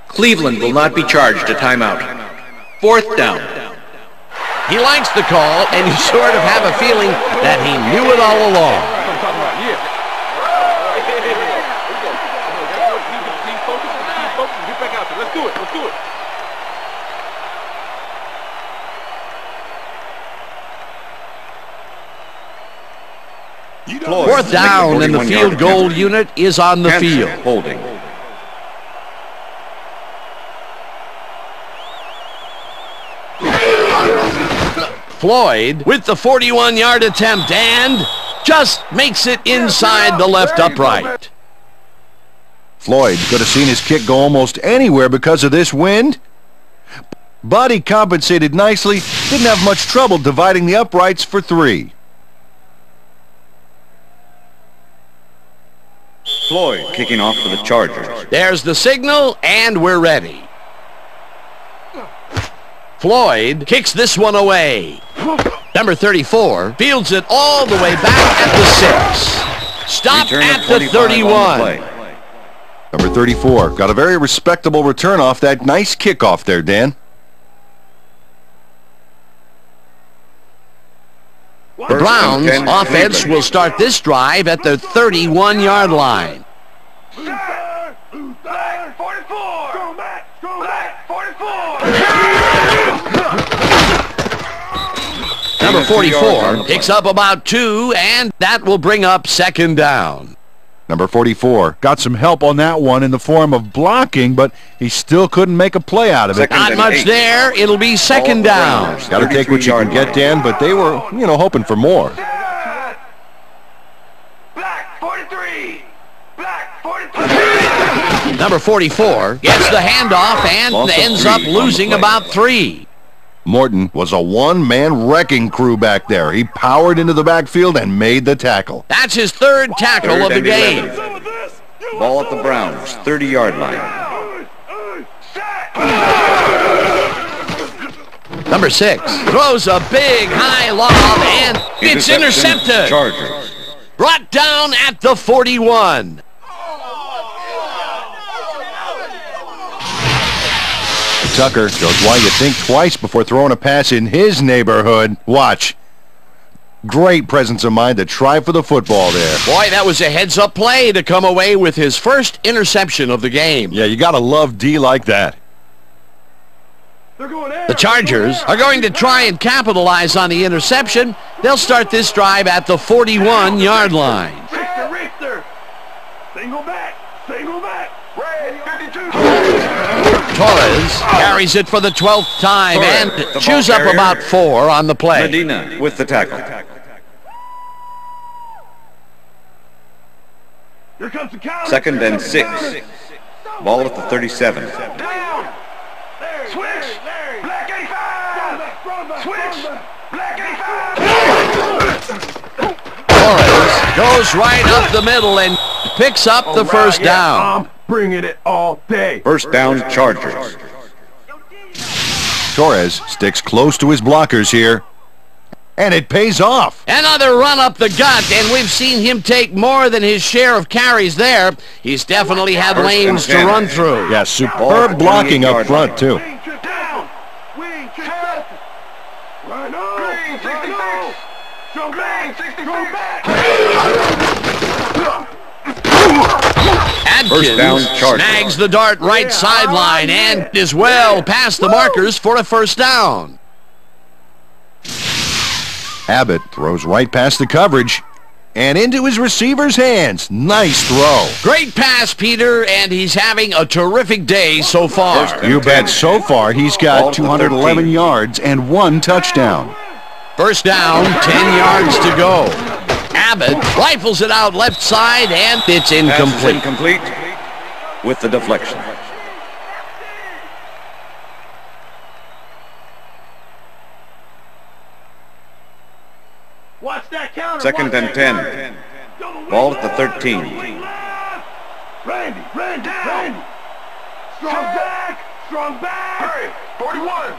Cleveland will not be charged a timeout. Fourth down. He likes the call, and you sort of have a feeling that he knew it all along. Fourth down, and the field goal unit is on the field. Holding. Floyd with the 41-yard attempt and just makes it inside the left upright. Floyd could have seen his kick go almost anywhere because of this wind, but he compensated nicely, didn't have much trouble dividing the uprights for 3. Floyd kicking off for the Chargers. There's the signal, and we're ready. Floyd kicks this one away. Number 34 fields it all the way back at the 6. Stop at the 31. Number 34 got a very respectable return off that nice kickoff there, The Browns offense will start this drive at the 31-yard line. Black 44. Go back. Go back 44. Number 44 picks up about 2, and that will bring up second down. Number 44 got some help on that one in the form of blocking, but he still couldn't make a play out of it. Not much there. It'll be second down. Got to take what you can get, Dan, but they were, hoping for more. Black 43. Black 43. Number 44 gets the handoff and ends up losing about 3. Morton was a one-man wrecking crew back there. He powered into the backfield and made the tackle. That's his third tackle of the game. Ball at the Browns, 30-yard line. Number 6 throws a big high lob, and it's intercepted. Chargers. Brought down at the 41. Tucker shows why you think twice before throwing a pass in his neighborhood. Watch. Great presence of mind to try for the football there. Boy, that was a heads-up play to come away with his first interception of the game. Yeah, you got to love D like that. The Chargers are going to try and capitalize on the interception. They'll start this drive at the 41-yard line. Richter. Single back. Single back. Red 52. Torres carries it for the 12th time and chews up about 4 on the play. Medina with the tackle. Here comes the counter. Second and 6. Ball at the 37. Down. Switch. Black 85. Switch. Black 85. Torres goes right up the middle and picks up the first down. I'm bringing it all day. First down, Chargers. Torres sticks close to his blockers here. And it pays off. Another run up the gut, and we've seen him take more than his share of carries there. He's definitely had lanes to run through. Yeah, superb blocking up front, too. Down. Wing check. Run on. Green 66. Strong back. 63. First down, Adkins Chargers. snags the dart right sideline and is well past the markers for a first down. Abbott throws right past the coverage and into his receiver's hands. Nice throw. Great pass, Peter, and he's having a terrific day so far. You bet. So far, he's got 211 yards and 1 touchdown. First down, 10 yards to go. Abbott rifles it out left side, and it's Pass is incomplete. incomplete with the deflection. Watch that counter. Second and 10. Ball at the 13. Randy. Strong back. Hurry. 41.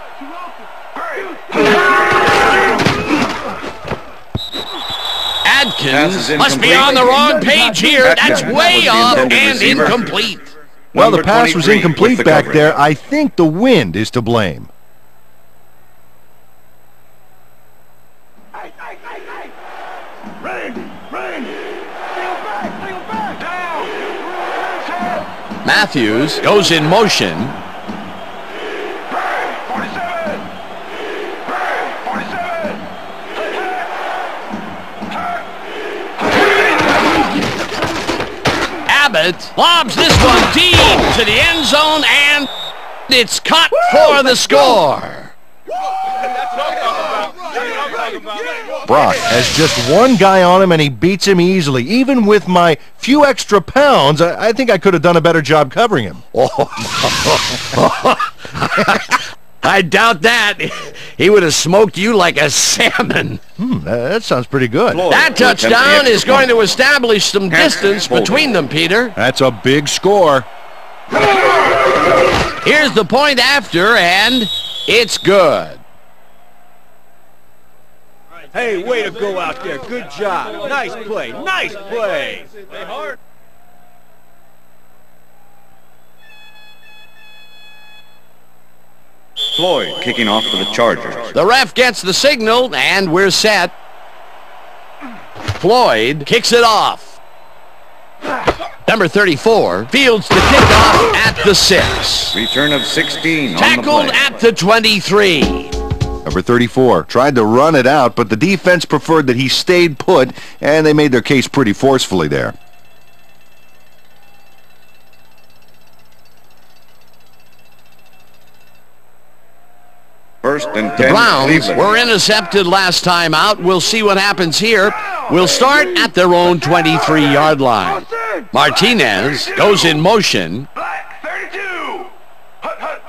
Adkins must be on the wrong page here. That's way off and incomplete. Well, the pass was incomplete back there. I think the wind is to blame. Randy. Steal back. Down. Matthews goes in motion. 47. Abbott lobs this one deep to the end zone, and it's caught for the score. Brock has just one guy on him, and he beats him easily. Even with my few extra pounds, I think I could have done a better job covering him. I doubt that. He would have smoked you like a salmon. That sounds pretty good. That touchdown is going to establish some distance between them, Peter. That's a big score. Here's the point after, and it's good. Hey, way to go out there. Good job. Nice play. Nice play. Floyd kicking off for the Chargers. The ref gets the signal, and we're set. Floyd kicks it off. Number 34 fields the kickoff at the 6. Return of 16 Tackled on the play. at the 23. Number 34 tried to run it out, but the defense preferred that he stayed put, and they made their case pretty forcefully there. First and 10. The Browns Cleveland. were intercepted last time out. We'll see what happens here. We'll start at their own 23-yard line. Martinez goes in motion. Black 32. Hut.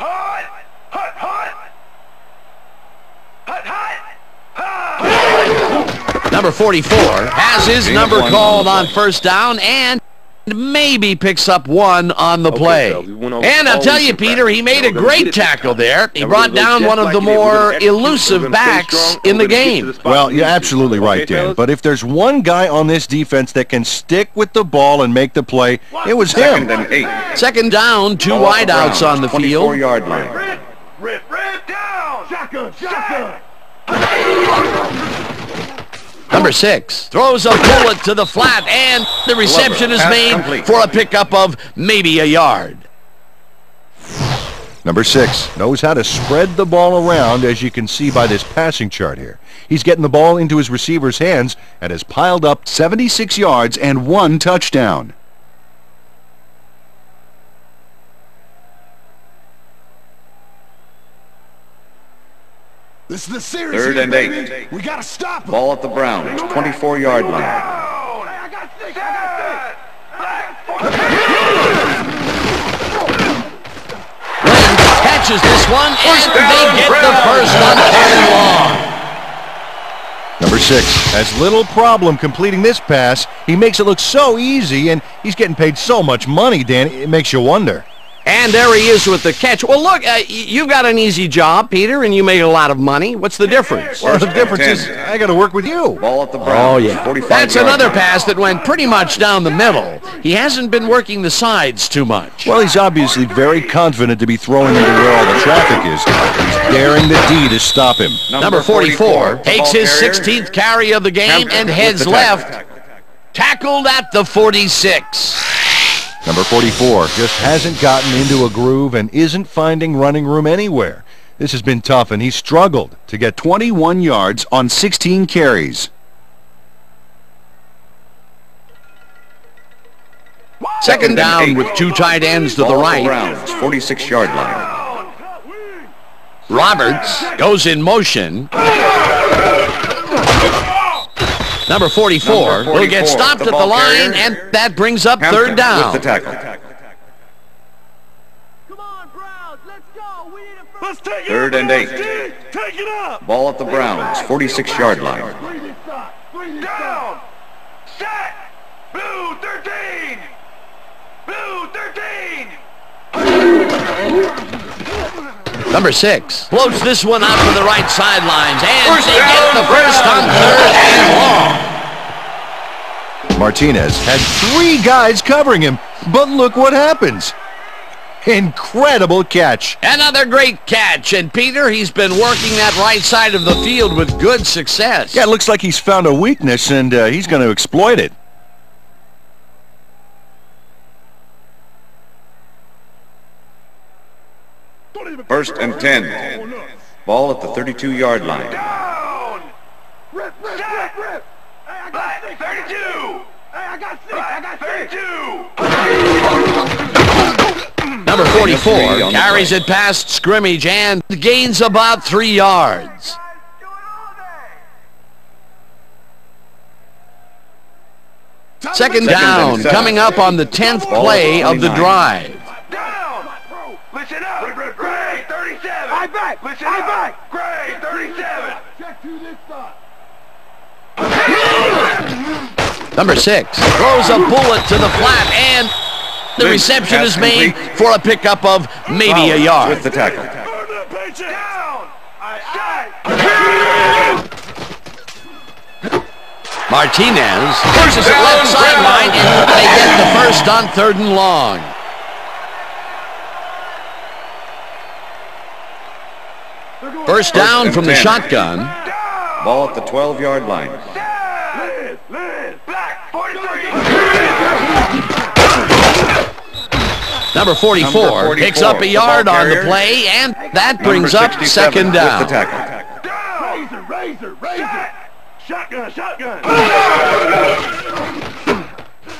Number 44 has his number called on first down and maybe picks up 1 on the play. And I'll tell you, Peter, he made a great tackle there. He brought down one of the more elusive backs in the game. Well, you're absolutely right, Dan. But if there's one guy on this defense that can stick with the ball and make the play, it was him. Second and 8. Second down, 2 wideouts on the field. 24-yard line. Rip down. Shotgun. Number 6 throws a bullet to the flat, and the reception is made for a pickup of maybe a yard. Number 6 knows how to spread the ball around, as you can see by this passing chart here. He's getting the ball into his receiver's hands and has piled up 76 yards and 1 touchdown. This is the series. Third and baby. 8. We gotta stop him. Ball at the Browns, 24-yard line. I got 6. catches this one, and they get the first on 3rd and long. Number 6 has little problem completing this pass. He makes it look so easy, and he's getting paid so much money, Dan, it makes you wonder. And there he is with the catch. Well, look, you've got an easy job, Peter, and you make a lot of money. What's the difference? Well, the difference is I got to work with you. Ball at the Browns. Oh, yeah. That's another pass that went pretty much down the middle. He hasn't been working the sides too much. Well, he's obviously very confident to be throwing into where all the traffic is. He's daring the D to stop him. Number 44 takes his 16th carry of the game and heads left. Tackled at the 46. Number 44 just hasn't gotten into a groove and isn't finding running room anywhere. This has been tough, and he's struggled to get 21 yards on 16 carries. Second down with 2 tight ends to the right. Browns, 46-yard line. Roberts goes in motion. Number 44 will get stopped at the line, and that brings up third down. With the tackle. Come on, Browns, let's go. We need a first. Third and 8. Take it up. Ball at the Browns, 46-yard line. Down. Set. Blue 13. Blue 13. Number 6 floats this one out to the right sidelines, and they get the first on 3rd and long. Martinez had 3 guys covering him, but look what happens. Incredible catch. Another great catch, and Peter, he's been working that right side of the field with good success. Yeah, it looks like he's found a weakness, and he's going to exploit it. First and 10. Ball at the 32-yard line. Down. Rip. Hey, I got 6. 32. Hey, I got 6. I got 32. Number 44 carries it past scrimmage and gains about 3 yards. Second down, coming up on the 10th play of the drive. Down. Listen up. Gray 37. I back. Listen up. Gray 37. Check to this side. Number 6 throws a bullet to the flat, and the reception is made for a pickup of maybe a yard. With the tackle. Down. Martinez pushes it left sideline, and they get the first on 3rd and long. First down from the shotgun. Ball at the 12-yard line. Black 43. Number 44 picks up a yard on the play, and that brings up second down. With the tackle. Razor. Shotgun.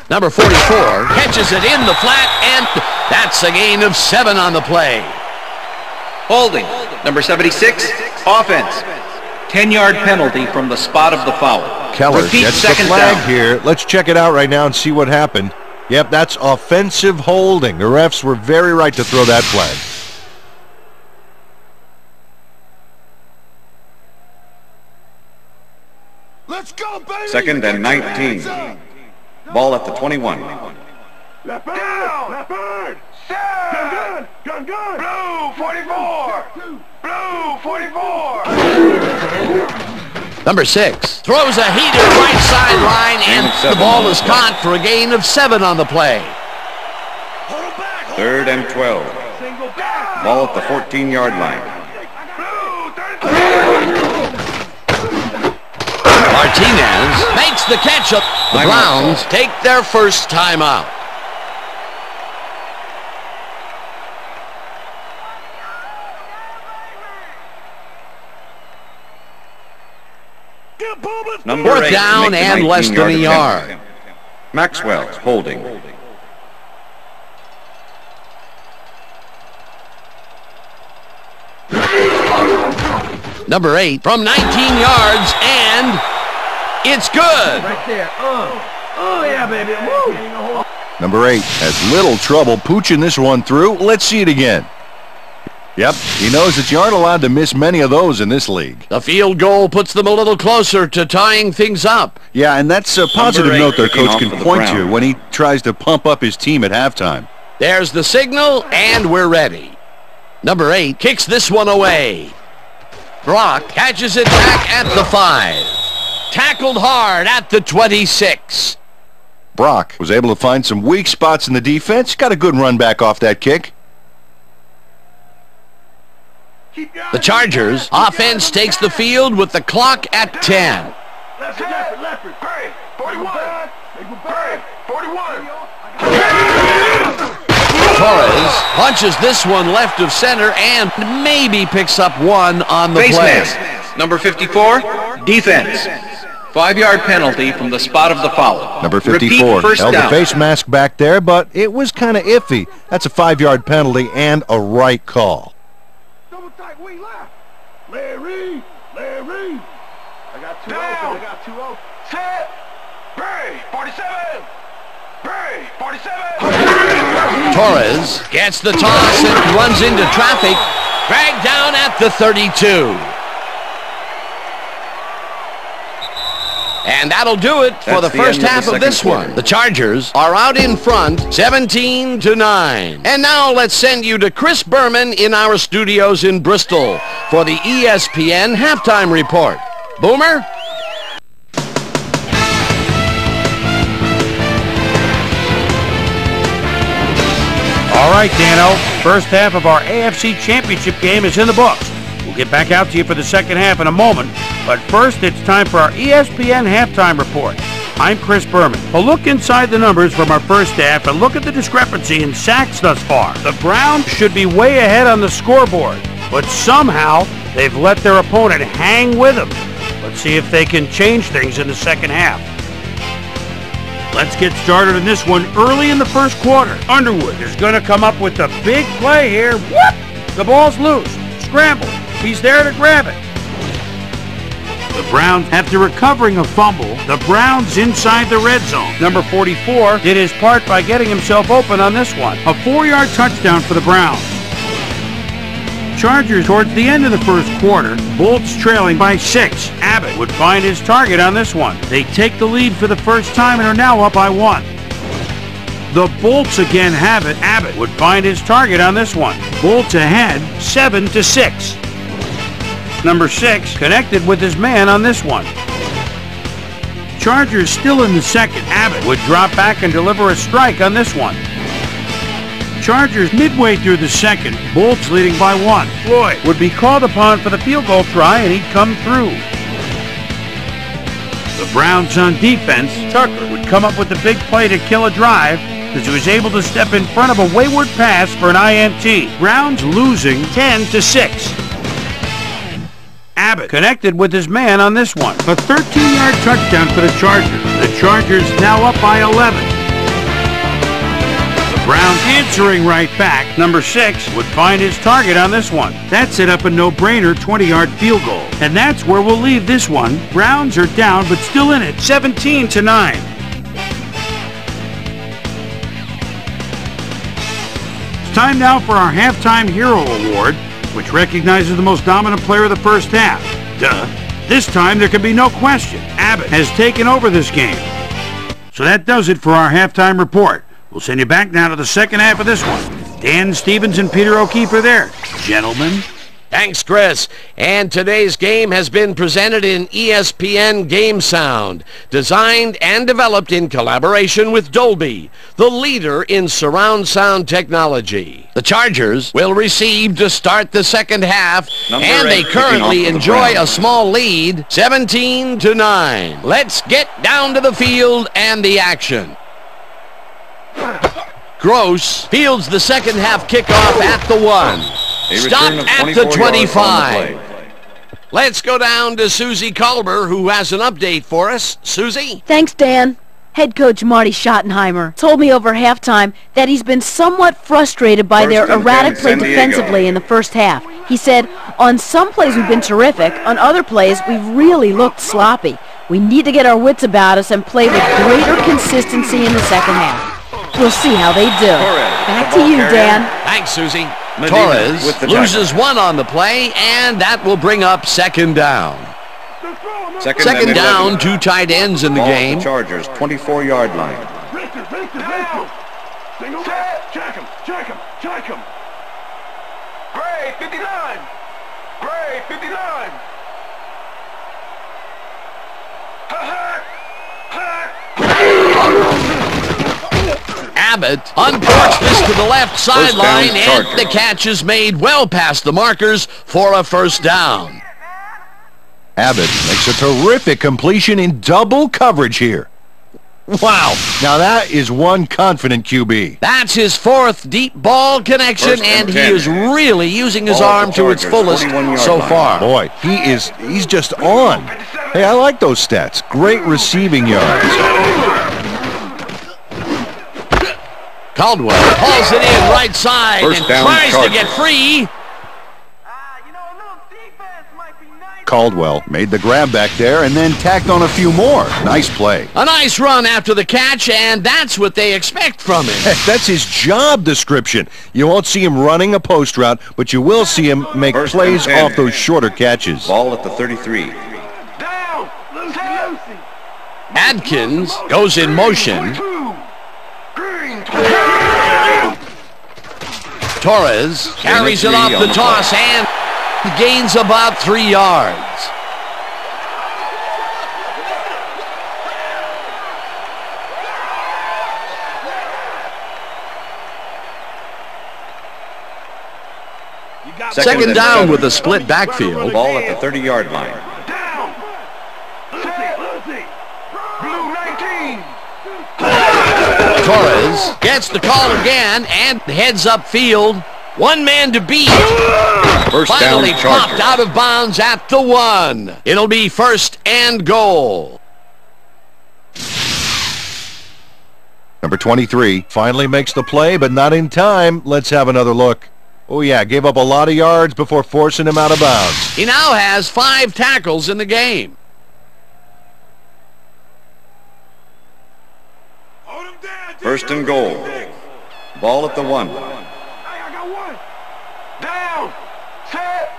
Number 44 catches it in the flat, and that's a gain of 7 on the play. Holding. Number 76, offense. 10-yard penalty from the spot of the foul. Keller Repeat gets the second flag down. here. Let's check it out right now and see what happened. Yep, that's offensive holding. The refs were very right to throw that flag. Let's go, baby. Second and 19. Ball at the 21. Left bird. Gun. Blue 44. Blue 44. Number 6 throws a heater right sideline, and the ball is caught for a gain of 7 on the play. Third and 12. Ball at the 14-yard line. Martinez makes the catch up. The Browns take their first timeout. Number 4th 8, down make the and less than a 19-yard yard. attempt. Maxwell holding. Number 8 from 19 yards, and it's good. Right there. Oh yeah, baby. Woo. Number 8 has little trouble pooching this one through. Let's see it again. Yep, he knows that you aren't allowed to miss many of those in this league. The field goal puts them a little closer to tying things up. Yeah, and that's a positive note their coach can point to when he tries to pump up his team at halftime. There's the signal, and we're ready. Number 8 kicks this one away. Brock catches it back at the 5. Tackled hard at the 26. Brock was able to find some weak spots in the defense. Got a good run back off that kick. The Chargers offense takes the field with the clock at 10. Torres punches this one left of center and maybe picks up one on the play. Mask. Number 54, defense. 5-yard penalty from the spot of the foul. Number 54 held the face mask back there, but it was kind of iffy. That's a 5-yard penalty and a right call. Larry! I got 2 open. I got 2 open. Set! Bray! 47! Bray! 47! Torres gets the toss and runs into traffic. Dragged down at the 32. And that'll do it for the first half of this one. The Chargers are out in front, 17-9. And now let's send you to Chris Berman in our studios in Bristol for the ESPN Halftime Report. Boomer? All right, Dano. First half of our AFC Championship game is in the books. We'll get back out to you for the second half in a moment, but first it's time for our ESPN Halftime Report. I'm Chris Berman. A look inside the numbers from our first half and look at the discrepancy in sacks thus far. The Browns should be way ahead on the scoreboard, but somehow they've let their opponent hang with them. Let's see if they can change things in the second half. Let's get started in this one early in the first quarter. Underwood is going to come up with the big play here. Whoop! The ball's loose. Scramble. He's there to grab it. The Browns, after recovering a fumble, the Browns inside the red zone. Number 44 did his part by getting himself open on this one. A 4-yard touchdown for the Browns. Chargers towards the end of the first quarter, Bolts trailing by 6. Abbott would find his target on this one. They take the lead for the first time and are now up by 1. The Bolts again have it. Abbott would find his target on this one. Bolts ahead, 7-6. Number 6 connected with his man on this one. Chargers still in the second. Abbott would drop back and deliver a strike on this one. Chargers midway through the second. Bolts leading by 1. Floyd would be called upon for the field goal try and he'd come through. The Browns on defense. Tucker would come up with the big play to kill a drive as he was able to step in front of a wayward pass for an INT. Browns losing 10-6. Abbott connected with his man on this one. A 13-yard touchdown for the Chargers. The Chargers now up by 11. The Browns answering right back. Number 6 would find his target on this one. That set up a no-brainer 20-yard field goal. And that's where we'll leave this one. Browns are down but still in it, 17-9. It's time now for our Halftime Hero Award, which recognizes the most dominant player of the first half. Duh. This time there can be no question. Abbott has taken over this game. So that does it for our halftime report. We'll send you back now to the second half of this one. Dan Stevens and Peter O'Keefe are there. Gentlemen. Thanks, Chris. And today's game has been presented in ESPN Game Sound, designed and developed in collaboration with Dolby, the leader in surround sound technology. The Chargers will receive to start the second half, and they currently enjoy a small lead, 17-9. Let's get down to the field and the action. Gross fields the second half kickoff at the 1. Stopped at the 25. Let's go down to Susie Colber, who has an update for us. Susie? Thanks, Dan. Head coach Marty Schottenheimer told me over halftime that he's been somewhat frustrated by their erratic play defensively in the first half. He said, on some plays we've been terrific, on other plays we've really looked sloppy. We need to get our wits about us and play with greater consistency in the second half. We'll see how they do. Back to you, Dan. Thanks, Susie. Torres with the loses one on the play, and that will bring up second down. Second down, 2 tight ends in the game. The Chargers, 24-yard line. Check him. Gray, 59. Gray, 59. Abbott uncorks this to the left sideline, and the catch is made well past the markers for a first down. Abbott makes a terrific completion in double coverage here. Wow, now that is one confident QB. That's his 4th deep ball connection, and he is really using his arm to its fullest so far. Boy, he's just on. Hey, I like those stats. Great receiving yards. Caldwell hauls it in right side and tries to get free. Caldwell made the grab back there and then tacked on a few more. Nice play. A nice run after the catch, and that's what they expect from him. Heck, that's his job description. You won't see him running a post route, but you will see him make plays off those shorter catches. Ball at the 33. Adkins goes in motion. Torres carries it off the toss and gains about 3 yards. Second down with a split backfield. Ball at the 30-yard line. Torres gets the call again and heads upfield. One man to beat. Finally popped out of bounds at the 1. It'll be 1st and goal. Number 23 finally makes the play, but not in time. Let's have another look. Oh yeah, gave up a lot of yards before forcing him out of bounds. He now has 5 tackles in the game. First and goal. Ball at the 1. Down. Set.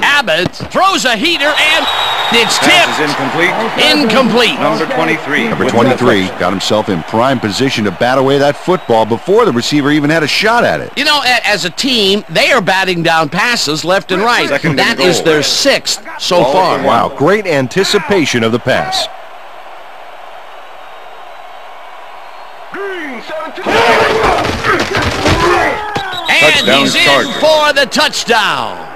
Abbott throws a heater and it's tipped. Pass is incomplete. Incomplete. Number 23. Number 23 got himself in prime position to bat away that football before the receiver even had a shot at it. You know, as a team, they are batting down passes left and right. That is their 6th so far. Wow, great anticipation of the pass. And he's in for the touchdown.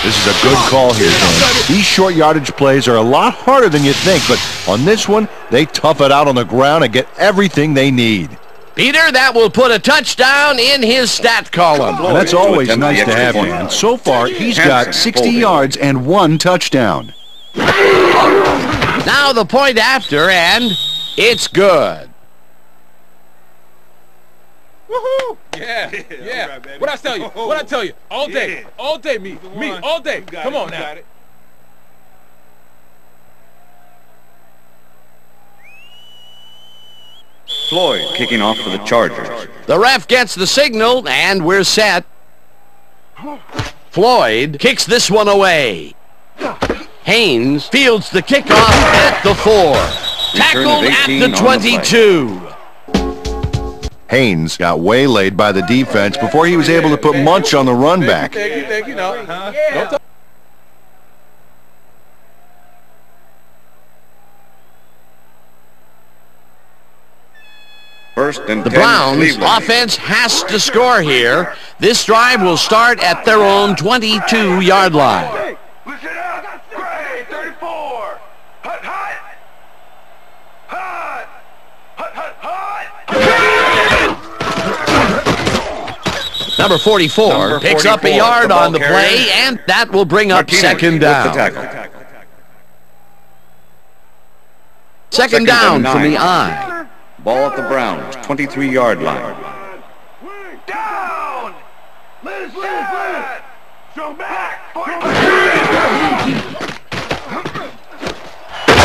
This is a good call here, Tom. These short yardage plays are a lot harder than you think, but on this one, they tough it out on the ground and get everything they need. Peter, that will put a touchdown in his stat column. And that's always nice to have, man. So far, he's got 60 yards and 1 touchdown. Now the point after, and it's good. Woohoo! Yeah. What I tell you? All day, me, all day. Come on now. Floyd kicking off for the Chargers. The ref gets the signal, and we're set. Floyd kicks this one away. Haynes fields the kickoff at the 4. Tackled at the 22. Haynes got waylaid by the defense before he was able to put Munch on the run back. First and 10, the Browns Cleveland. offense has to score here. This drive will start at their own 22-yard line. Listen up. Gray, 34. Hut, hut. Hut. Hut, hut, hut. Number 44 picks up a yard on the play, and that will bring up second down. Second down from the I. Ball at the Browns, 23-yard line. Down. Listen. Strong back.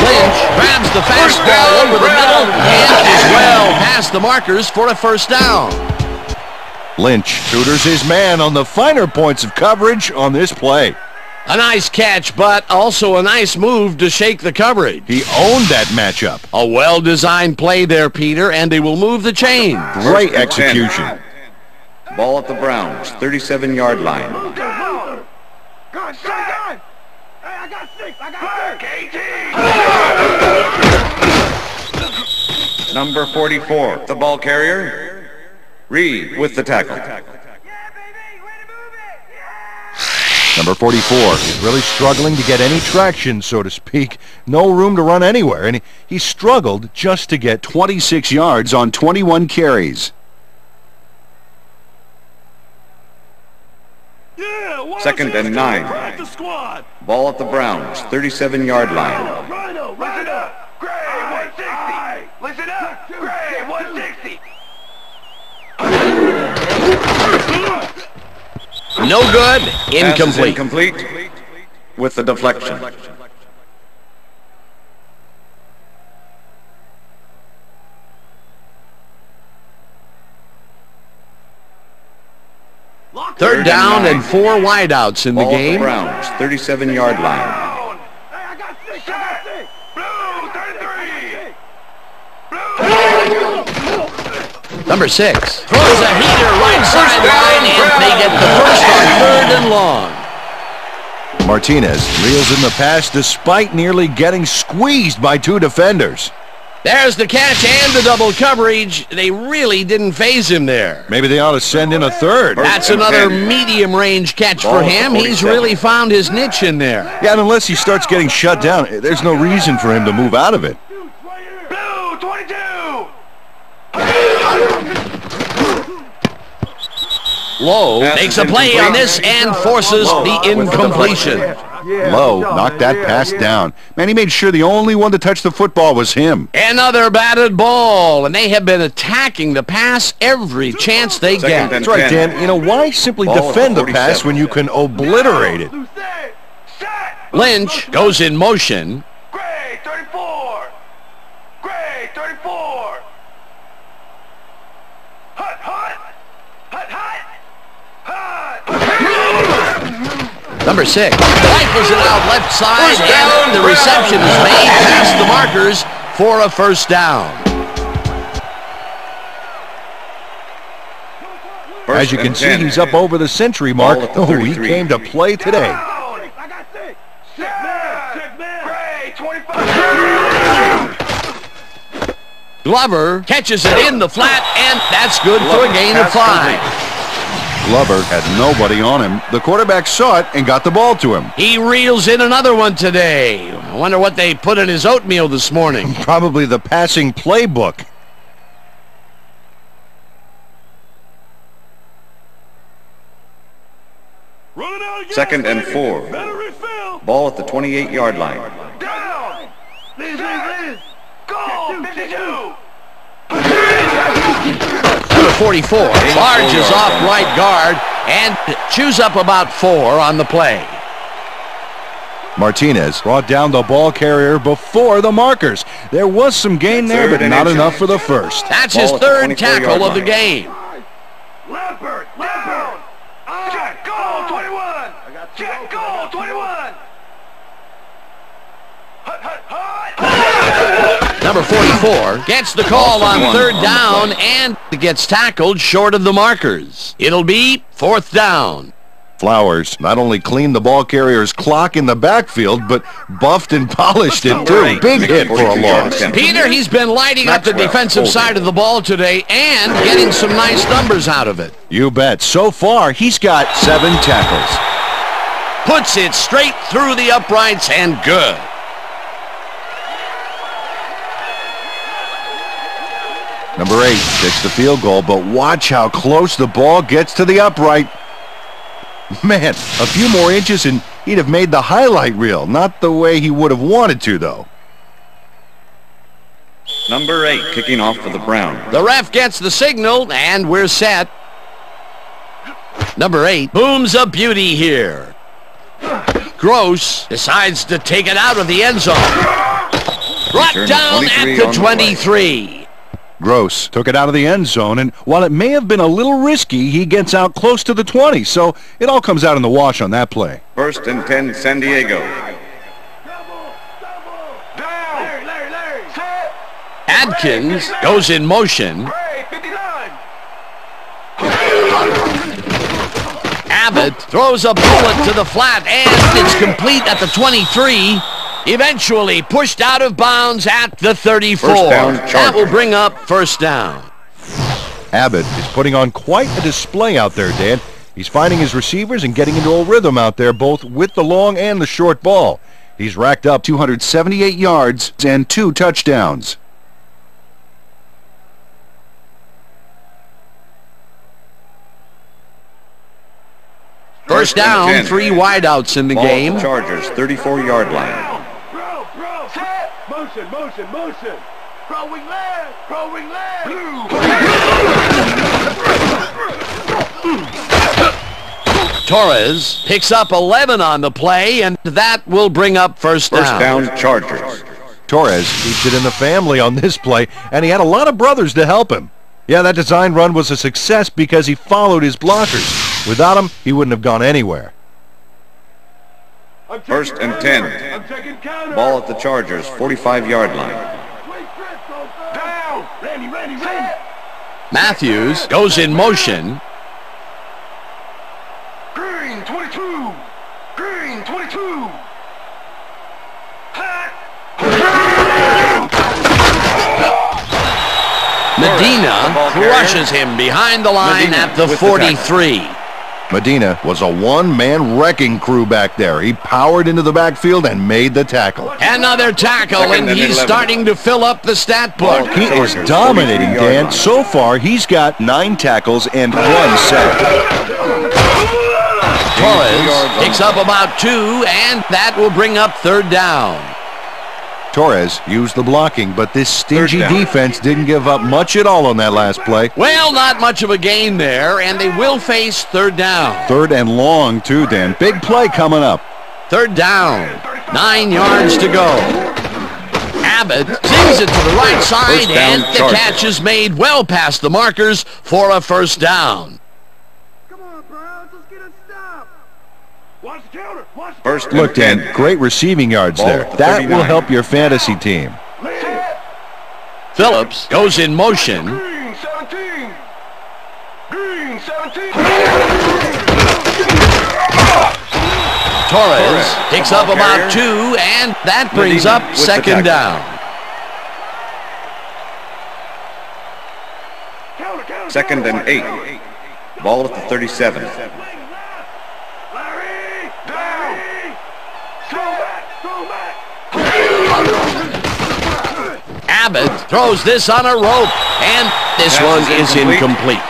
Lynch grabs the fastball over the middle and is well past the markers for a first down. Lynch tutors his man on the finer points of coverage on this play. A nice catch, but also a nice move to shake the coverage. He owned that matchup. A well-designed play there, Peter, and they will move the chain. Great execution. Ball at the Browns, 37-yard line. Go, shotgun! Hey, I got 6, I got 6! Number 44, the ball carrier. Reed with the tackle. Number 44 is really struggling to get any traction, so to speak. No room to run anywhere, and he struggled just to get 26 yards on 21 carries. Second and 9. Ball at the Browns, 37-yard line. Listen up! Gray, 160! Listen up! Gray, 160! No good. Incomplete. Incomplete with the deflection. Third down and 4 wideouts in the game. Browns, 37-yard line. Hey, I got 6! I got 6! Blue, 33! Number 6 throws a heater right sideline, and they get the first on 3rd and long. Martinez reels in the pass despite nearly getting squeezed by 2 defenders. There's the catch and the double coverage. They really didn't phase him there. Maybe they ought to send in a third. That's another medium-range catch for him. He's really found his niche in there. Yeah, and unless he starts getting shut down, there's no reason for him to move out of it. Blue, 22! Lowe makes a play on this and forces the incompletion. Lowe knocked that pass down. Man, he made sure the only one to touch the football was him. Another batted ball, and they have been attacking the pass every chance they get. That's right, Dan. You know, why simply defend the pass when you can obliterate it? Lynch goes in motion. Gray, 34! Gray, 34! Hut, hut! Hut, hut! Number 6 rifles it out left side, and the reception is made past the markers for a first down. As you can see, he's up over the century mark. Oh, he came to play today. I got 6! 6 man! Gray, 25! Glover catches it in the flat, and that's good for a gain of 5. Glover had nobody on him. The quarterback saw it and got the ball to him. He reels in another one today. I wonder what they put in his oatmeal this morning. Probably the passing playbook. Second and 4. Ball at the 28-yard line. Down! Lead! Go! 52! Number 44 charges off right guard and chews up about 4 on the play. Martinez brought down the ball carrier before the markers. There was some gain there, but not enough for the first. That's his 3rd tackle of the game. Lampert! Check goal, 21! Check goal, 21! Number 44 gets the call on 3rd down and gets tackled short of the markers. It'll be 4th down. Flowers not only cleaned the ball carrier's clock in the backfield, but buffed and polished it too. Big hit for a loss. Peter, he's been lighting up the defensive side of the ball today and getting some nice numbers out of it. You bet. So far, he's got 7 tackles. Puts it straight through the uprights and good. Number 8 takes the field goal, but watch how close the ball gets to the upright. Man, a few more inches and he'd have made the highlight reel. Not the way he would have wanted to, though. Number 8 kicking off for the Browns. The ref gets the signal, and we're set. Number 8 booms a beauty here. Gross decides to take it out of the end zone. Brought down at the 23. Gross took it out of the end zone, and while it may have been a little risky, he gets out close to the 20, so it all comes out in the wash on that play. 1st and 10, San Diego. Adkins goes in motion. Abbott throws a bullet to the flat, and it's complete at the 23. Eventually pushed out of bounds at the 34. That will bring up first down. Abbott is putting on quite a display out there, Dan. He's finding his receivers and getting into a rhythm out there, both with the long and the short ball. He's racked up 278 yards and 2 touchdowns. First down, 3 wideouts in the game. Chargers, 34-yard line. Motion. Throwing left. Torres picks up 11 on the play, and that will bring up first down. First down, Chargers. Torres keeps it in the family on this play, and he had a lot of brothers to help him. Yeah, that design run was a success because he followed his blockers. Without him, he wouldn't have gone anywhere. 1st and 10. Ball at the Chargers, 45-yard line. Matthews goes in motion. Green 22. Medina crushes him behind the line at the 43. Medina was a one-man wrecking crew back there. He powered into the backfield and made the tackle. Another tackle, and he's starting to fill up the stat book. He is dominating, Dan. So far, he's got 9 tackles and 1 sack. Torres picks up about 2, and that will bring up third down. Torres used the blocking, but this stingy defense didn't give up much at all on that last play. Well, not much of a gain there, and they will face third down. 3rd and long, too, Dan. Big play coming up. Third down, 9 yards to go. Abbott sends it to the right side, and the catch is made well past the markers for a first down. Look, Dan, great receiving yards there. That will help your fantasy team. Phillips goes in motion. Torres picks up about 2, and that brings up second down. 2nd and 8. Ball at the 37. Abbott throws this on a rope, and this one is incomplete.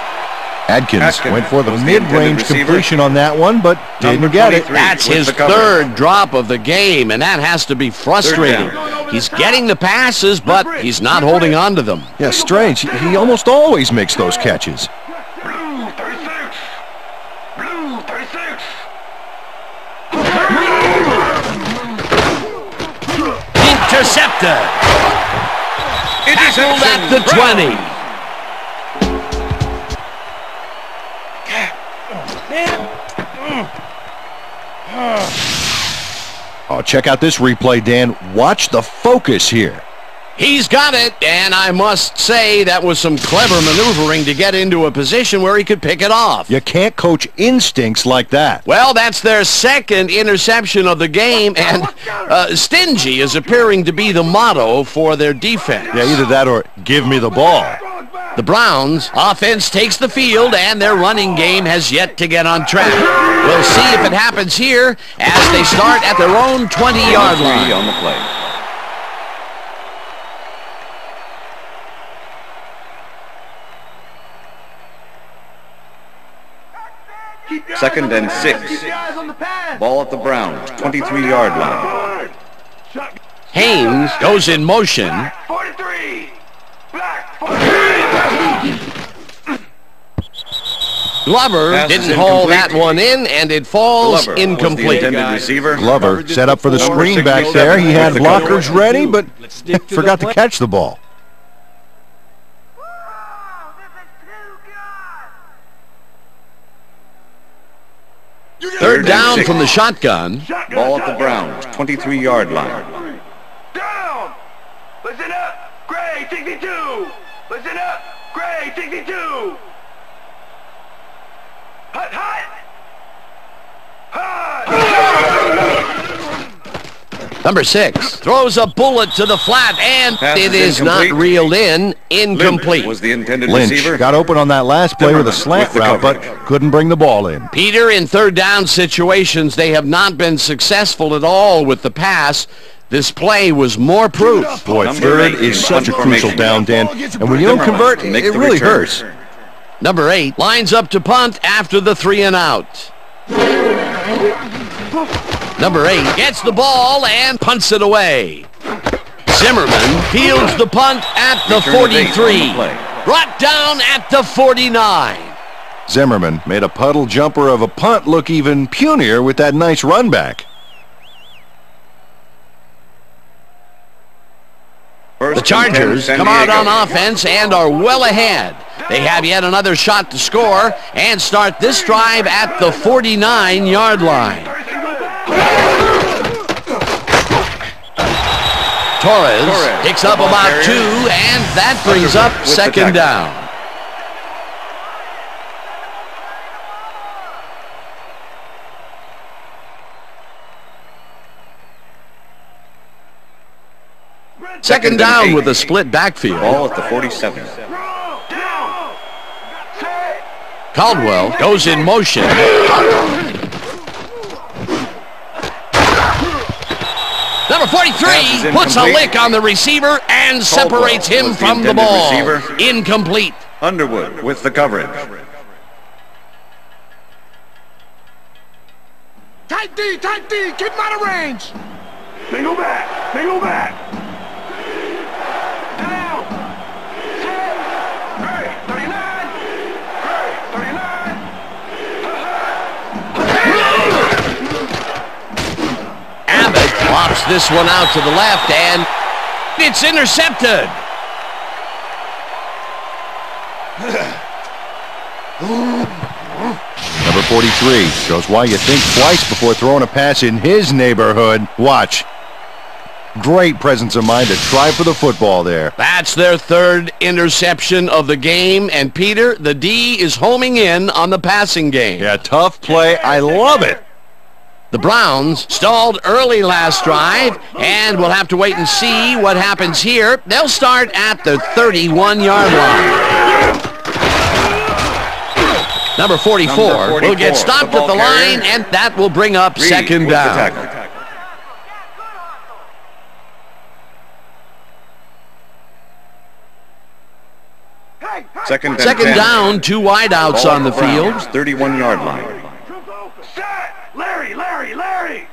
Adkins went for the mid-range completion on that one, but didn't get it. That's his 3rd drop of the game, and that has to be frustrating. He's getting the passes, but he's not holding on to them. Yeah, strange. He almost always makes those catches. Intercepted. Tackled at the 20. Oh, check out this replay, Dan. Watch the focus here. He's got it, and I must say that was some clever maneuvering to get into a position where he could pick it off. You can't coach instincts like that. Well, that's their 2nd interception of the game, and stingy is appearing to be the motto for their defense. Yeah, either that or give me the ball. The Browns' offense takes the field, and their running game has yet to get on track. We'll see if it happens here as they start at their own 20-yard line. On the play. Second and 6. Ball at the Browns, 23-yard line. Haynes goes in motion. Glover didn't haul that one in, and it falls incomplete. Glover set up for the screen back there. He had blockers ready, but forgot to catch the ball. Third down from the shotgun. Ball at the Browns, 23-yard line. Down! Listen up! Gray, 62! Listen up! Gray, 62! Hut, hut! Hut! Number 6 throws a bullet to the flat, and it is not reeled in. Incomplete. Was the intended Lynch receiver. got open on that last play with a slant route, but couldn't bring the ball in. Peter, in third down situations, they have not been successful at all with the pass. This play was more proof. Boy, third is such a crucial down, Dan. And when you don't convert, it really hurts. Number 8 lines up to punt after the 3 and out. Number 8 gets the ball and punts it away. Zimmerman fields the punt at the 43. Brought down at the 49. Zimmerman made a puddle jumper of a punt look even punier with that nice run back. The Chargers come out on offense and are well ahead. They have yet another shot to score and start this drive at the 49-yard line. Torres picks up about 2, and that brings up second down. Second down with a split backfield. Ball at the 47. Caldwell goes in motion. Number 43 puts a lick on the receiver and separates him from the ball. Incomplete. Underwood with the coverage. Tight D, keep him out of range. Single back, single back. Down. Hey, 39. Hey, 39. Abbott pops this one out to the left, and it's intercepted. Number 43 shows why you think twice before throwing a pass in his neighborhood. Watch. Great presence of mind to try for the football there. That's their third interception of the game, and Peter, the D is homing in on the passing game. Yeah, tough play. I love it. The Browns stalled early last drive, and we'll have to wait and see what happens here. They'll start at the 31-yard line. Number 44 will get stopped at the line, and that will bring up second down. Second down, 2 wideouts on the field. 31-yard line. Larry!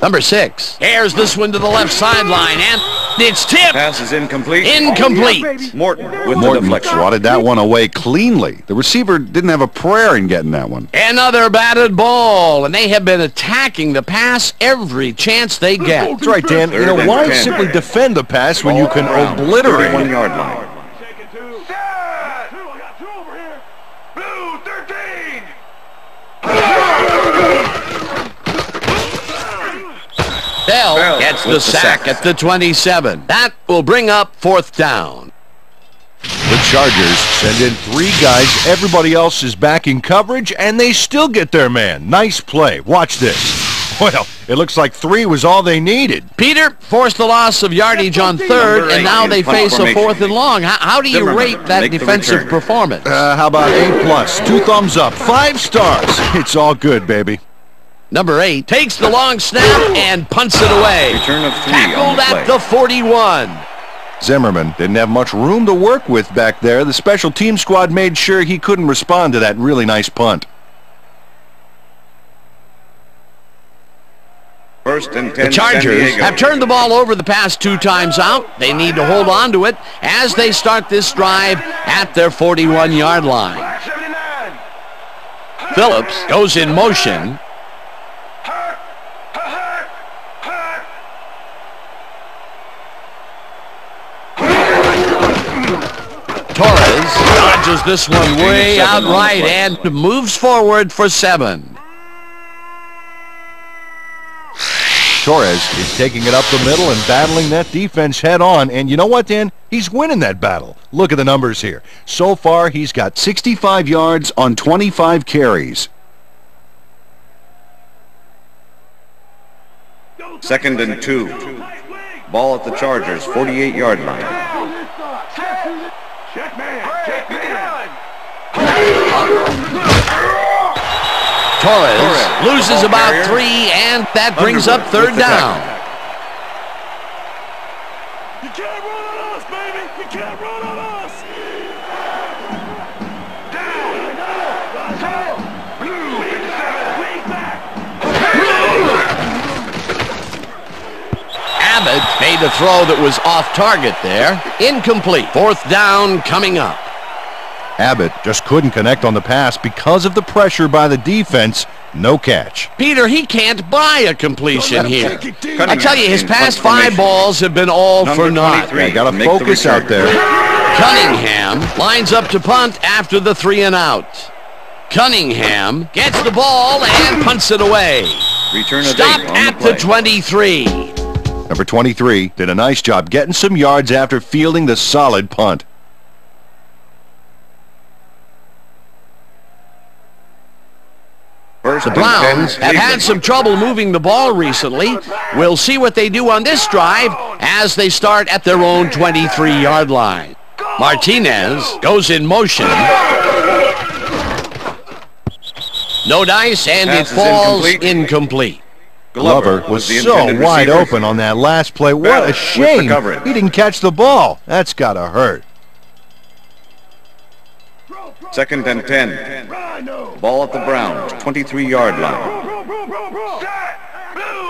Number 6 airs this one to the left sideline, and it's tipped. Pass is incomplete. Incomplete. Morton with Morton the deflection. swatted that one away cleanly. The receiver didn't have a prayer in getting that one. Another batted ball, and they have been attacking the pass every chance they get. That's right, Dan. You know, why simply defend the pass when you can obliterate it? 31-yard line. I got 2 over here. Blue 13. Bell gets the sack at the 27. That will bring up fourth down. The Chargers send in 3 guys. Everybody else is back in coverage, and they still get their man. Nice play. Watch this. Well, it looks like 3 was all they needed. Peter forced the loss of yardage on third, and now they face a 4th and long. How do you rate that defensive performance? How about A+? 2 thumbs up. 5 stars. It's all good, baby. Number 8 takes the long snap and punts it away. Return of 3 Tackled at the 41. Zimmerman didn't have much room to work with back there. The special team squad made sure he couldn't respond to that really nice punt. First and 10, The Chargers have turned the ball over the past 2 times out. They need to hold on to it as they start this drive at their 41-yard line. Phillips goes in motion. Torres dodges this one way outright and moves forward for 7. Torres is taking it up the middle and battling that defense head on. And you know what, Dan? He's winning that battle. Look at the numbers here. So far, he's got 65 yards on 25 carries. Second and 2. Ball at the Chargers, 48-yard line. Torres loses about 3, and that brings up 3rd down. You can't run on us, baby! You can't run on us! Abbott made a throw that was off target there. Incomplete. 4th down coming up. Abbott just couldn't connect on the pass because of the pressure by the defense. No catch. Peter, he can't buy a completion here. I tell you, his past 5 balls have been all for naught. Yeah, got to focus out there. Cunningham lines up to punt after the 3 and out. Cunningham gets the ball and punts it away. Stopped at the 23. Number 23 did a nice job getting some yards after fielding the solid punt. The Browns have had some trouble moving the ball recently. We'll see what they do on this drive as they start at their own 23-yard line. Martinez goes in motion. No dice, and it falls incomplete. Glover was so wide open on that last play. What a shame. He didn't catch the ball. That's got to hurt. Second and 10. Ball at the Browns, 23-yard line. Blue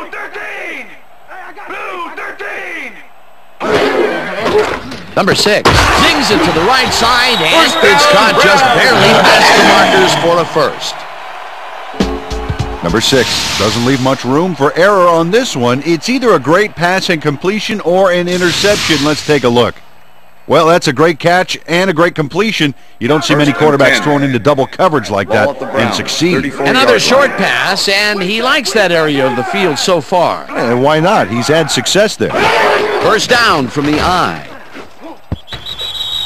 13! Blue 13! Number 6 zings it to the right side, and it's caught just barely past the markers for a first. Number 6 doesn't leave much room for error on this one. It's either a great pass and completion or an interception. Let's take a look. Well, that's a great catch and a great completion. You don't see many quarterbacks thrown into double coverage like that and succeed. Another short pass, and he likes that area of the field so far. And why not? He's had success there. First down from the eye.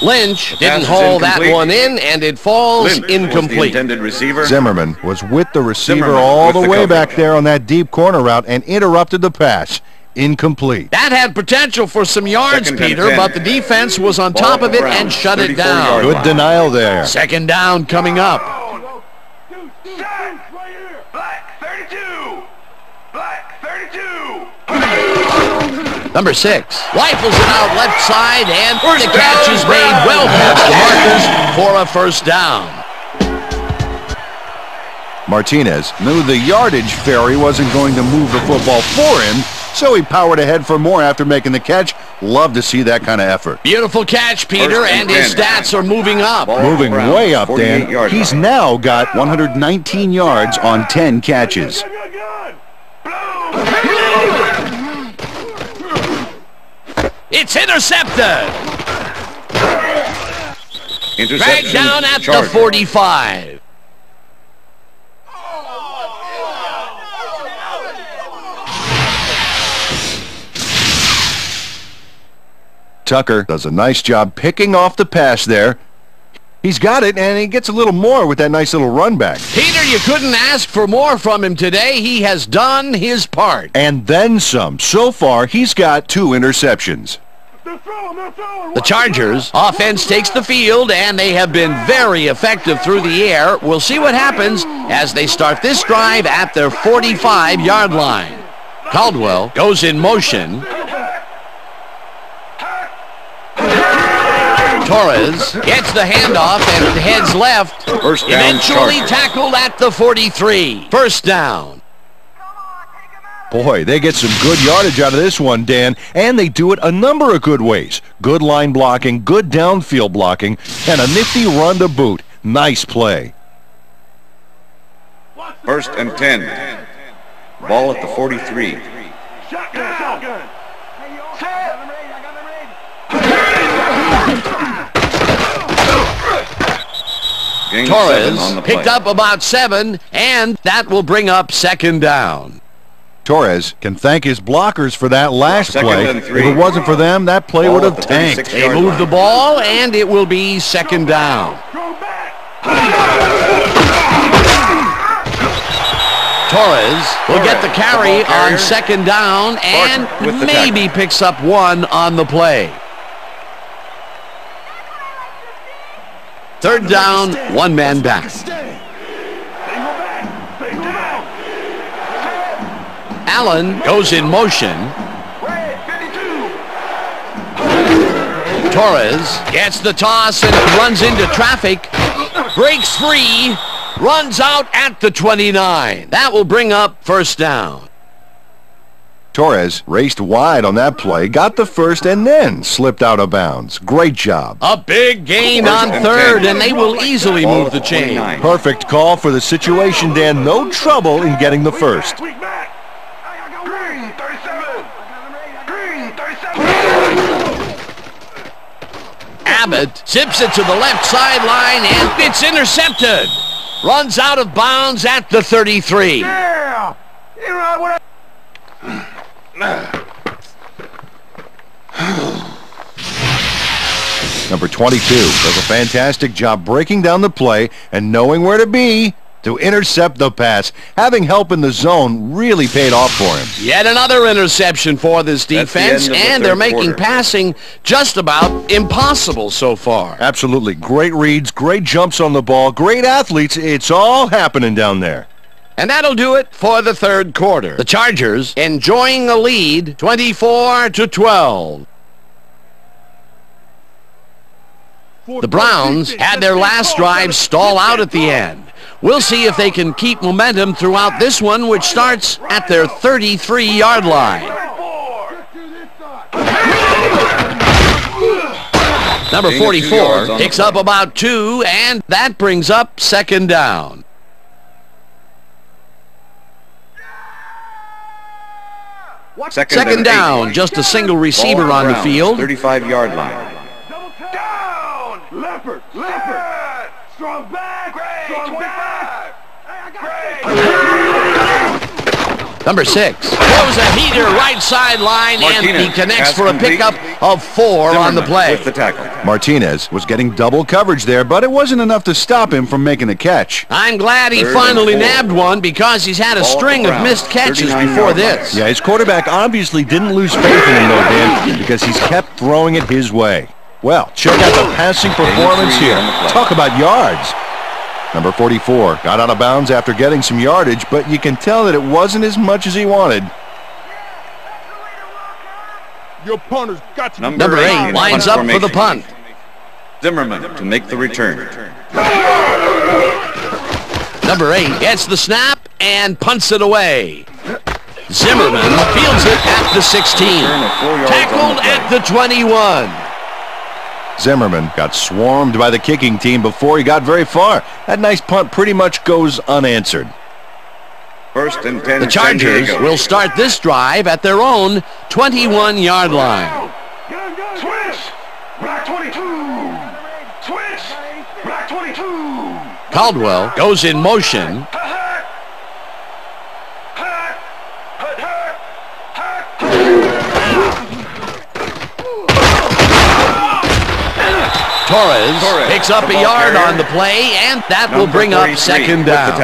Lynch didn't haul that one in, and it falls incomplete. Zimmerman was with the receiver all the way back there on that deep corner route and interrupted the pass. Incomplete. That had potential for some yards, Peter, but the defense was on top of it and shut it down. Good denial there. Second down coming up. Black 32! Black 32! Number 6 rifles it out left side, and the catch is made well past the markers for a first down. Martinez knew the yardage fairy wasn't going to move the football for him, so he powered ahead for more after making the catch. Love to see that kind of effort. Beautiful catch, Peter, and his stats are moving up. Moving way up, Dan. He's now got 119 yards on 10 catches. It's intercepted. Dragged down at the 45. Tucker does a nice job picking off the pass there. He's got it, and he gets a little more with that nice little run back. Peter, you couldn't ask for more from him today. He has done his part. And then some. So far, he's got 2 interceptions. The Chargers offense takes the field, and they have been very effective through the air. We'll see what happens as they start this drive at their 45-yard line. Caldwell goes in motion. Torres gets the handoff and heads left. First down, eventually tackled at the 43. First down. Come on, take him out Boy, they get some good yardage out of this one, Dan, and they do it a number of good ways. Good line blocking, good downfield blocking, and a nifty run to boot. Nice play. 1st and 10. Ball at the 43. Shotgun. Gain 7 Torres on the play. picked up about 7, and that will bring up 2nd down. Torres can thank his blockers for that last 2nd play. and If 3. it wasn't for them, that play Ball would at have the tanked. 36-yard They move the line. ball, and it will be 2nd down. Torres will get the carry on 2nd down and with the maybe picks up 1 on the play. 3rd down, 1 man back. Allen goes in motion. Torres gets the toss and runs into traffic. Breaks free. Runs out at the 29. That will bring up 1st down. Torres raced wide on that play, got the first, and then slipped out of bounds. Great job. A big gain on 3rd, and they will easily move the chain. Perfect call for the situation, Dan. No trouble in getting the first. Abbott zips it to the left sideline, and it's intercepted. Runs out of bounds at the 33. Yeah! Number 22 does a fantastic job breaking down the play and knowing where to be to intercept the pass. Having help in the zone really paid off for him. Yet another interception for this defense, and they're making passing just about impossible so far. Absolutely. Great reads, great jumps on the ball, great athletes. It's all happening down there. And that'll do it for the 3rd quarter. The Chargers enjoying a lead, 24-12. The Browns had their last drive stall out at the end. We'll see if they can keep momentum throughout this one, which starts at their 33-yard line. Number 44 picks up about 2, and that brings up 2nd down. 2nd down, just a single receiver on the field. 35-yard line. Down! Leopard! Strong back! Strong back! Number 6 throws a heater right sideline, and he connects for a pickup of 4 on the play. With the tackle. Martinez was getting double coverage there, but it wasn't enough to stop him from making the catch. I'm glad he 3rd finally and 4. nabbed one, because he's had a Ball string of Browns, missed catches 39 before yard this. Yeah, his quarterback obviously didn't lose faith in him, though, Dan, because he's kept throwing it his way. Well, check out the passing performance here. Talk about yards. Number 44 got out of bounds after getting some yardage, but you can tell that it wasn't as much as he wanted. Your punter's got you. Number 8 lines up for the punt. Zimmerman to make the return. Number 8 gets the snap and punts it away. Zimmerman fields it at the 16. Tackled at the 21. Zimmerman got swarmed by the kicking team before he got very far. That nice punt pretty much goes unanswered. 1st and 10. The Chargers will start this drive at their own 21-yard line. Switch! Black 22! Switch! Black 22! Caldwell goes in motion. Torres picks up a yard on the play, and that will bring up 2nd down.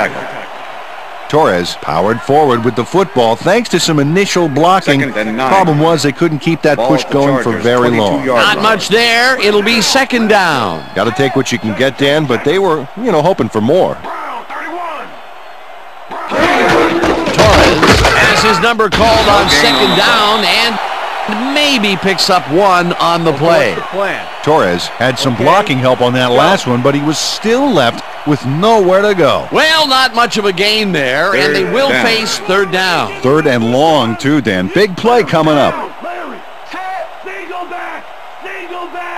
Torres powered forward with the football thanks to some initial blocking. 2nd and 9. Problem was they couldn't keep that push going for very long. Not much there. It'll be 2nd down. Got to take what you can get, Dan, but they were, hoping for more. Torres has his number called on 2nd down, and maybe picks up 1 on the play. Torres had some blocking help on that last one, but he was still left with nowhere to go. Well, not much of a gain there, and they will face third down. Third and long, too, Dan. Big play coming up. Larry, set, single back, single back.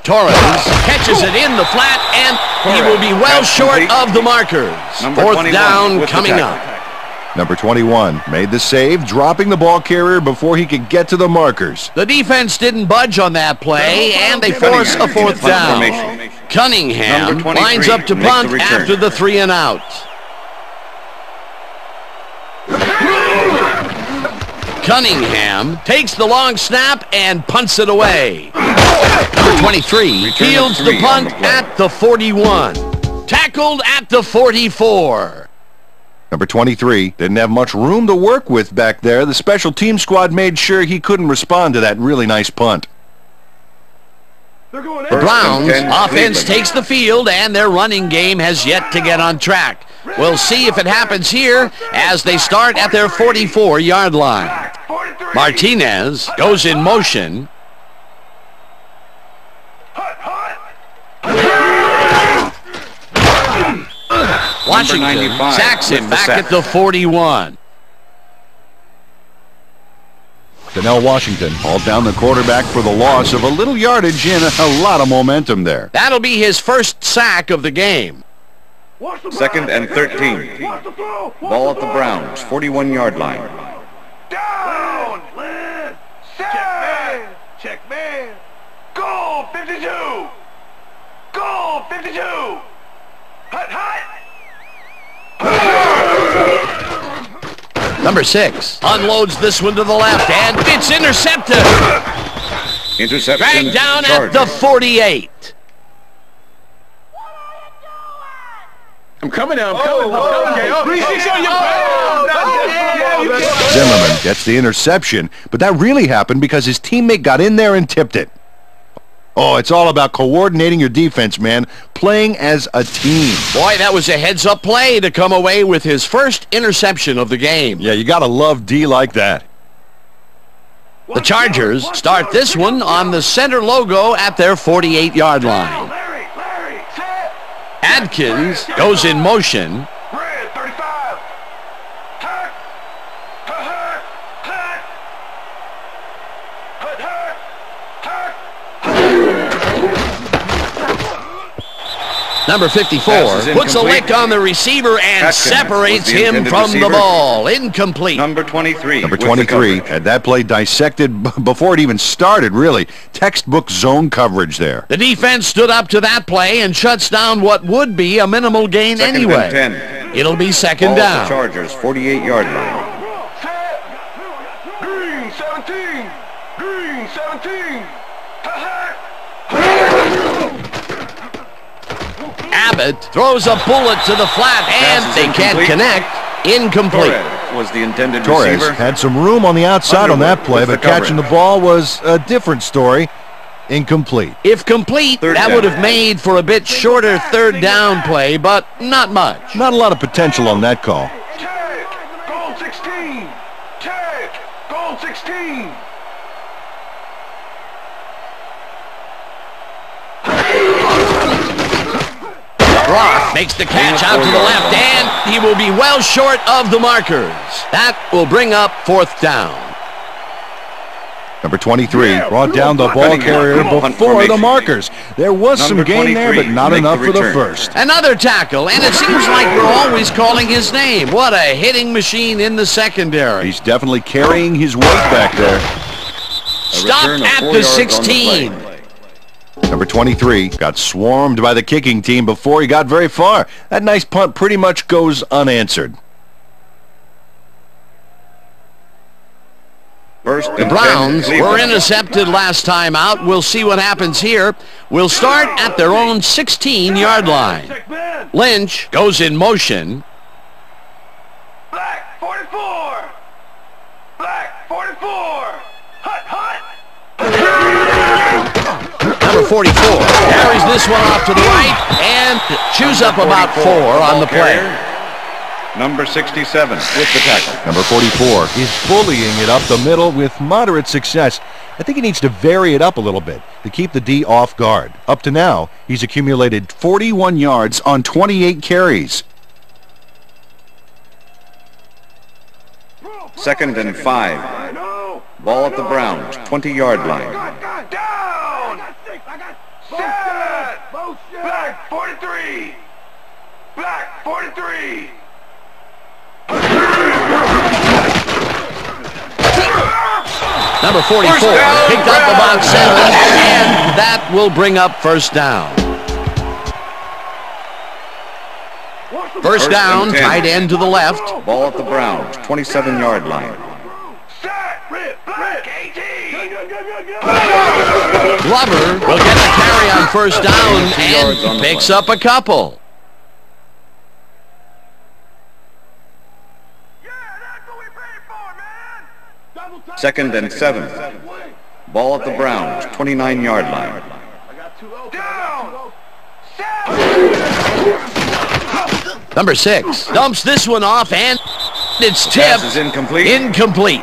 Torres catches it in the flat, and he will be well short of the markers. Fourth down coming up. Number 21 made the save, dropping the ball carrier before he could get to the markers. The defense didn't budge on that play, and they force a fourth down. Cunningham lines up to punt after the 3 and out. Cunningham takes the long snap and punts it away. Number 23 fields the punt at the 41. Tackled at the 44. Number 23 didn't have much room to work with back there. The special team squad made sure he couldn't respond to that really nice punt. The Browns offense takes the field, and their running game has yet to get on track. We'll see if it happens here as they start at their 44-yard line. Martinez goes in motion. Washington sacks him back at the 41. Denell Washington hauled down the quarterback for the loss of a little yardage and a lot of momentum there. That'll be his first sack of the game. Second and 13. Ball at the Browns, 41-yard line. Down! Check man! Check man! Goal 52! Goal 52! Hut, hut! Number 6 unloads this one to the left, and it's intercepted. Interception. Dragged down at the 48. I'm coming now. I'm coming. Zimmerman gets the interception, but that really happened because his teammate got in there and tipped it. Oh, it's all about coordinating your defense, man. Playing as a team. Boy, that was a heads-up play to come away with his first interception of the game. Yeah, you got to love D like that. The Chargers start this one on the center logo at their 48-yard line. Adkins goes in motion. Number 54 puts a lick on the receiver and separates him from the ball. Incomplete. Number 23. Number 23 had that play dissected before it even started, really. Textbook zone coverage there. The defense stood up to that play and shuts down what would be a minimal gain anyway. Second and 10. It'll be second Ball down. The Chargers, 48-yard line. Green 17! Green 17! Abbott throws a bullet to the flat, and they can't connect. Incomplete. Torres was the intended Torres receiver. had some room on the outside on that play, but catching the ball was a different story. Incomplete. If complete, that would have made for a bit shorter third down play, but not much. Not a lot of potential on that call. Take! Goal 16! Take! Goal 16! Roth makes the catch out to the left, and he will be well short of the markers. That will bring up fourth down. Number 23 brought down the ball carrier before the markers. There was some gain there, but not enough for the first. Another tackle, and it seems like we're always calling his name. What a hitting machine in the secondary. He's definitely carrying his weight back there. Stopped at the 16. Number 23 got swarmed by the kicking team before he got very far. That nice punt pretty much goes unanswered. The Browns were intercepted last time out. We'll see what happens here. We'll start at their own 16-yard line. Lynch goes in motion. Black 44! Black 44! Hut, hut! Number 44 carries this one off to the right and chews up about 4 on the play. Number 67 with the tackle. Number 44 is bullying it up the middle with moderate success. I think he needs to vary it up a little bit to keep the D off guard. Up to now, he's accumulated 41 yards on 28 carries. 2nd and 5. Ball at the Browns, 20-yard line. Down! Set! Back 43! Back 43! Number 44 picked up about 7, and that will bring up first down. First down, tight end to the left. Ball at the Browns, 27-yard line. Glover will get the carry on first down and picks up a couple. Second and 7. Ball at the Browns, 29-yard line. Number 6 dumps this one off, and it's tipped. Pass is incomplete. Incomplete.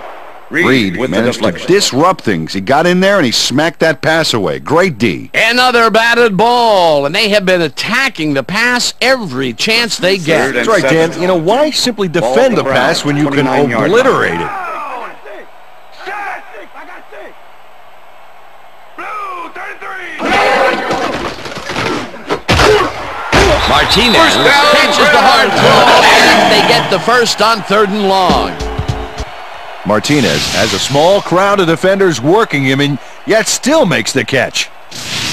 Reed with managed the to disrupt things. He got in there and he smacked that pass away. Great D. Another batted ball, and they have been attacking the pass every chance they get. That's right, Dan. You know, why simply defend the pass when you can obliterate it? Martinez catches the hard throw, and they get the first on 3rd and long. Martinez has a small crowd of defenders working him, and yet still makes the catch.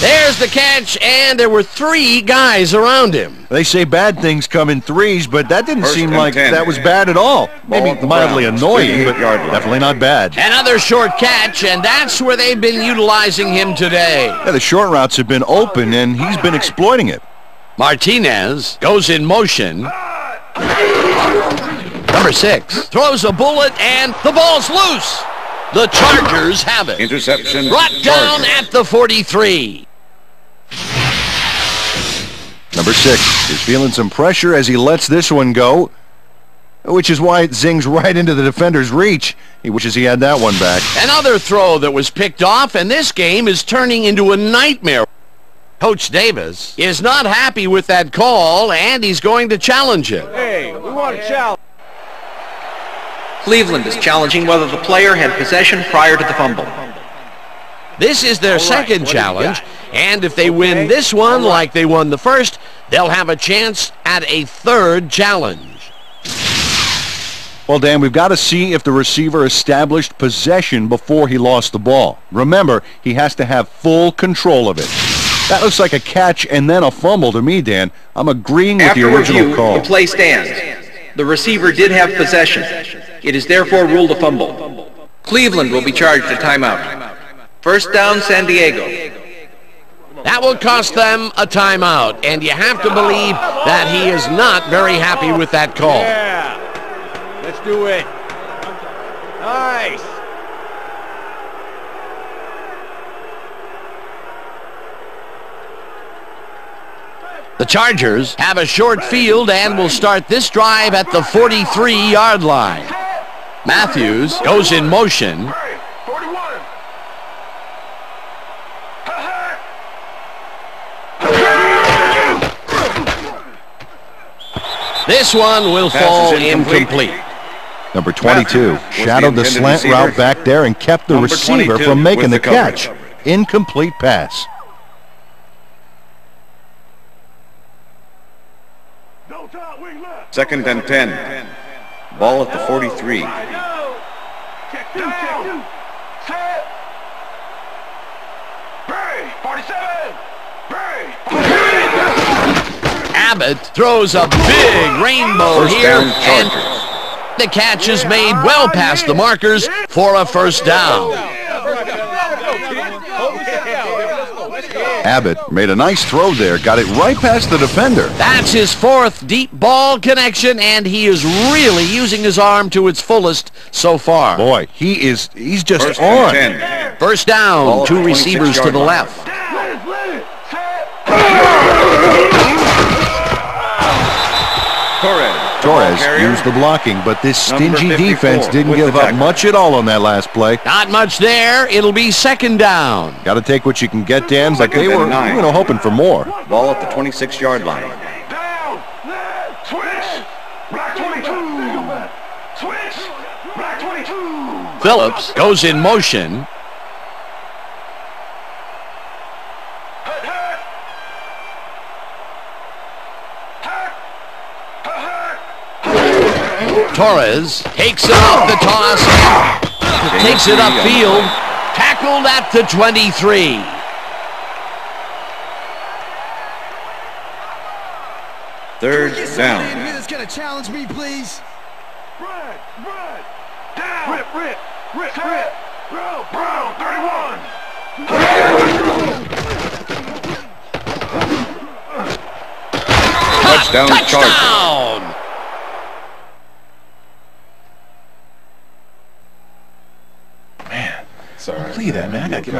There's the catch, and there were 3 guys around him. They say bad things come in threes, but that didn't seem like that was bad at all. Maybe mildly annoying, but definitely not bad. Another short catch, and that's where they've been utilizing him today. Yeah, the short routes have been open, and he's been exploiting it. Martinez goes in motion. Number 6 throws a bullet, and the ball's loose. The Chargers have it. Interception. Brought down at the 43. Number 6 is feeling some pressure as he lets this one go, which is why it zings right into the defender's reach. He wishes he had that one back. Another throw that was picked off, and this game is turning into a nightmare. Coach Davis is not happy with that call, and he's going to challenge it. Hey, we want to challenge. Cleveland is challenging whether the player had possession prior to the fumble. This is their second challenge, and if they win this one like they won the first, they'll have a chance at a 3rd challenge. Well, Dan, we've got to see if the receiver established possession before he lost the ball. Remember, he has to have full control of it. That looks like a catch and then a fumble to me, Dan. I'm agreeing with the original call. The play stands. The receiver did have possession. It is therefore ruled a fumble. Cleveland will be charged a timeout. First down, San Diego. That will cost them a timeout, and you have to believe that he is not very happy with that call. Yeah, let's do it. Nice. The Chargers have a short field and will start this drive at the 43-yard line. Matthews goes in motion. This one will fall incomplete. Number 22 shadowed the slant route back there and kept the receiver from making the catch. Incomplete pass. Second and 10. Ball at the 43. Abbott throws a big rainbow here, and the catch is made well past the markers for a first down. Abbott made a nice throw there, got it right past the defender. That's his 4th deep ball connection, and he is really using his arm to its fullest so far. Boy, he's just on. First down, 2 receivers to the left. Torres Torres used the blocking, but this stingy defense didn't give up much at all on that last play. Not much there. It'll be second down. Got to take what you can get, Dan, but they were hoping for more. Ball at the 26-yard line. Down. Switch. Black 22. Switch. Black 22. Phillips goes in motion. Torres takes it off the toss, takes it upfield, tackled at the 23. Third down. That's gonna challenge me, please. Run. Down. Rip. Brown, 31. Touchdown, Chargers. Man, sorry. Leave that, man. I gotta get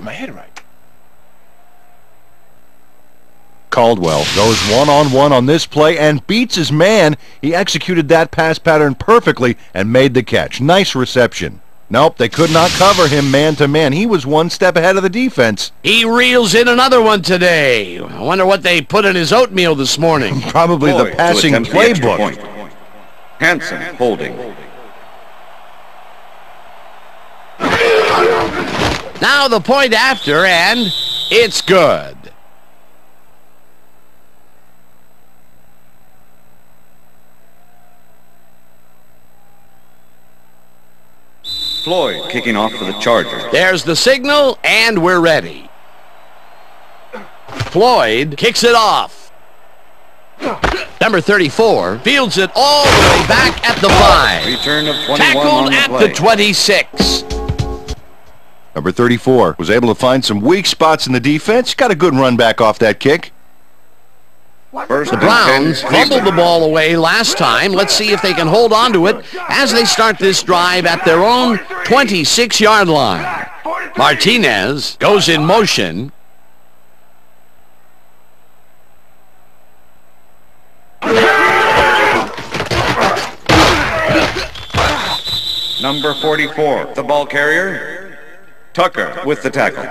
my head right. Caldwell goes one-on-one on this play and beats his man. He executed that pass pattern perfectly and made the catch. Nice reception. Nope, they could not cover him man-to-man. He was one step ahead of the defense. He reels in another one today. I wonder what they put in his oatmeal this morning. Probably the passing playbook. Hanson holding. Now the point after, and it's good. Floyd kicking off for the Chargers. There's the signal, and we're ready. Floyd kicks it off. Number 34 fields it all the way back at the 5. Return of 21 Tackled on the at play. the 26. Number 34 was able to find some weak spots in the defense. Got a good run back off that kick. The Browns fumbled the ball away last time. Let's see if they can hold on to it as they start this drive at their own 26-yard line. Martinez goes in motion. Number 44, the ball carrier. Tucker with the tackle.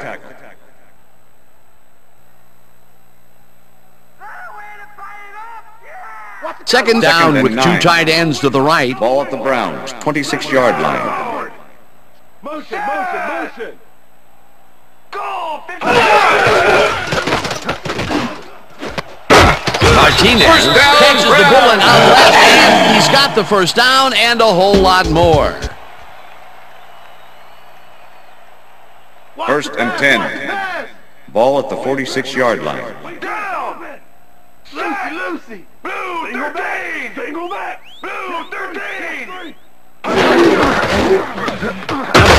Second down with 2 tight ends to the right. Ball at the Browns, 26-yard line. Motion. Go! Martinez catches the bullet out left, and he's got the first down and a whole lot more. First and 10. Ball at the 46-yard line. Down! Lucy! Blue 13! Single back! Blue 13! Number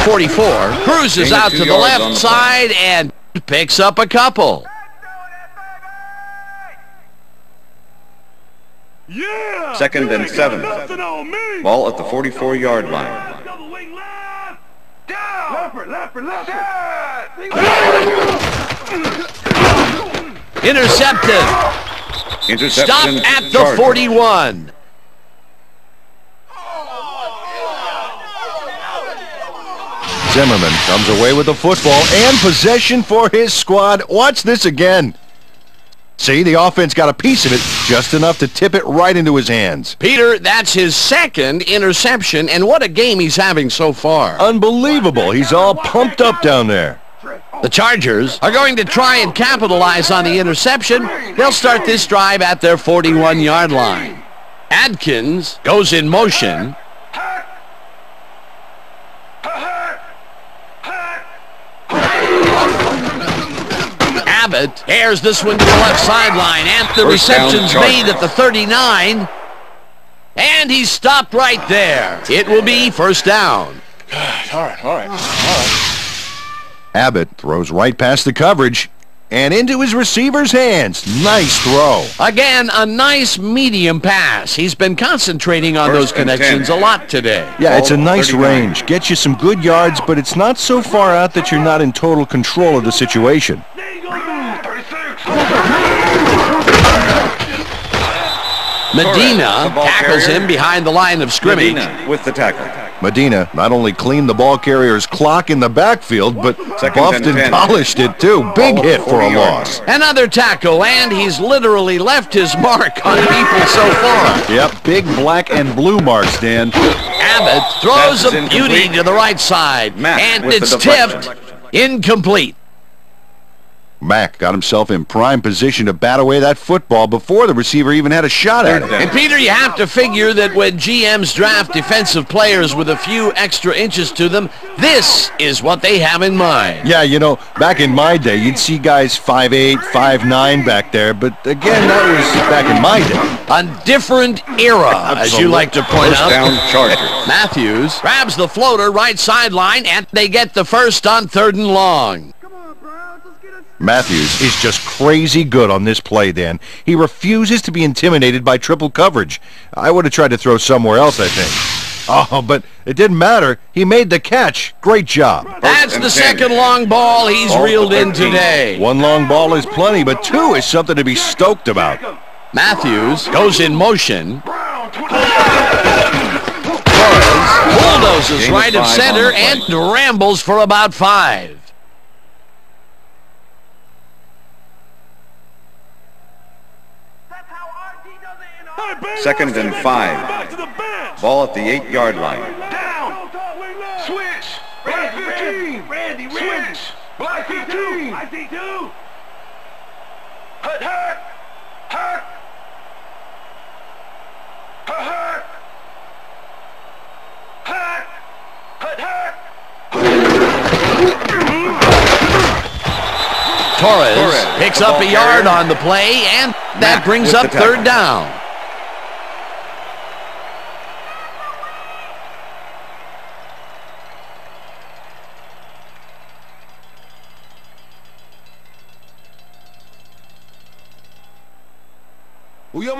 44 cruises out to the left side and picks up a couple. Yeah! Second and 7. Ball at the 44-yard line. Double wing left! Down! Left! Intercepted. Stop at the 41. Zimmerman comes away with the football and possession for his squad. Watch this again. See, the offense got a piece of it, just enough to tip it right into his hands. Peter, that's his second interception, and what a game he's having so far. Unbelievable. He's all pumped up down there. The Chargers are going to try and capitalize on the interception. They'll start this drive at their 41-yard line. Adkins goes in motion. Abbott airs this one to the left sideline, and the reception's made at the 39. And he's stopped right there. It will be first down. All right. Abbott throws right past the coverage and into his receiver's hands. Nice throw. Again, a nice medium pass. He's been concentrating on those connections a lot today. Yeah, it's a nice range. Gets you some good yards, but it's not so far out that you're not in total control of the situation. Medina tackles him behind the line of scrimmage. Medina with the tackle. Medina not only cleaned the ball carrier's clock in the backfield, but buffed and polished it too. Big hit for a loss. Another tackle, and he's literally left his mark on people so far. Yep, big black and blue marks, Dan. Abbott throws a beauty to the right side, and it's tipped. Incomplete. Mack got himself in prime position to bat away that football before the receiver even had a shot at it. And Peter, you have to figure that when GMs draft defensive players with a few extra inches to them, this is what they have in mind. Yeah, you know, back in my day, you'd see guys 5'8", 5'9" back there, but again, that was back in my day. A different era, as you like to point out. First down, Chargers. Matthews grabs the floater right sideline, and they get the first on 3rd and long. Matthews is just crazy good on this play, Dan. He refuses to be intimidated by triple coverage. I would have tried to throw somewhere else, I think. Oh, but it didn't matter. He made the catch. Great job. That's the second long ball he's reeled in today. One long ball is plenty, but two is something to be stoked about. Matthews goes in motion. Torres bulldozes right of center and rambles for about 5. Second and 5. Ball at the 8-yard line. Down. Switch. Randy. Switch. Black 15. I see 2. Hut. Torres picks up a yard on the play, and that brings up 3rd down.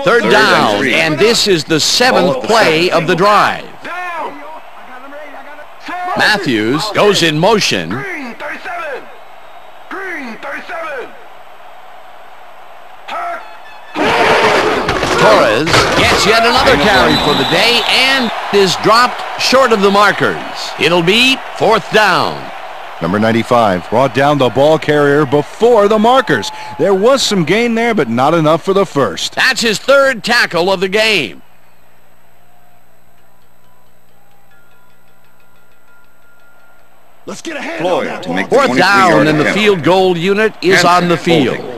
Third down, and this is the 7th play of the drive. Matthews goes in motion. Green 37. Torres gets yet another carry for the day and is dropped short of the markers. It'll be 4th down. Number 95 brought down the ball carrier before the markers. There was some gain there, but not enough for the first. That's his 3rd tackle of the game. Let's get a hand Floyd on that to make ball. the 4th down, 23-yard and the attempt. field goal unit is on the field. Holding.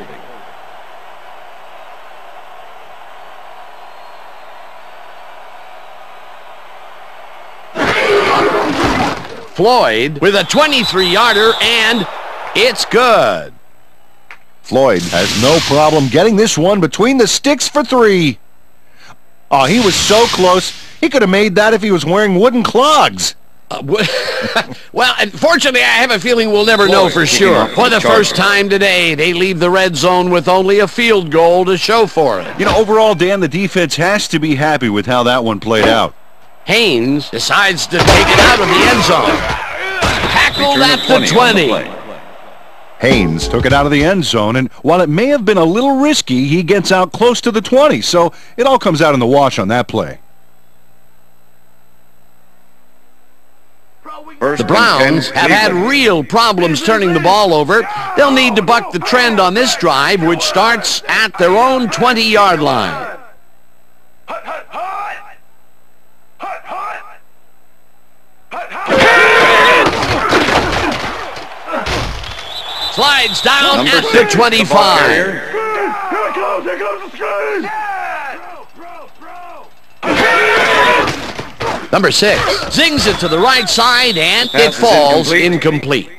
Floyd with a 23-yarder, and it's good. Floyd has no problem getting this one between the sticks for 3. Oh, he was so close. He could have made that if he was wearing wooden clogs. Well, unfortunately, I have a feeling we'll never know for sure. For the first time today, they leave the red zone with only a field goal to show for it. You know, overall, Dan, the defense has to be happy with how that one played out. Haynes decides to take it out of the end zone. Tackled at the 20. Haynes took it out of the end zone, and while it may have been a little risky, he gets out close to the 20, so it all comes out in the wash on that play. The Browns have had real problems turning the ball over. They'll need to buck the trend on this drive, which starts at their own 20-yard line. Slides down Number at 6, the 25. Here it comes the screen. Number 6 zings it to the right side, and it falls incomplete.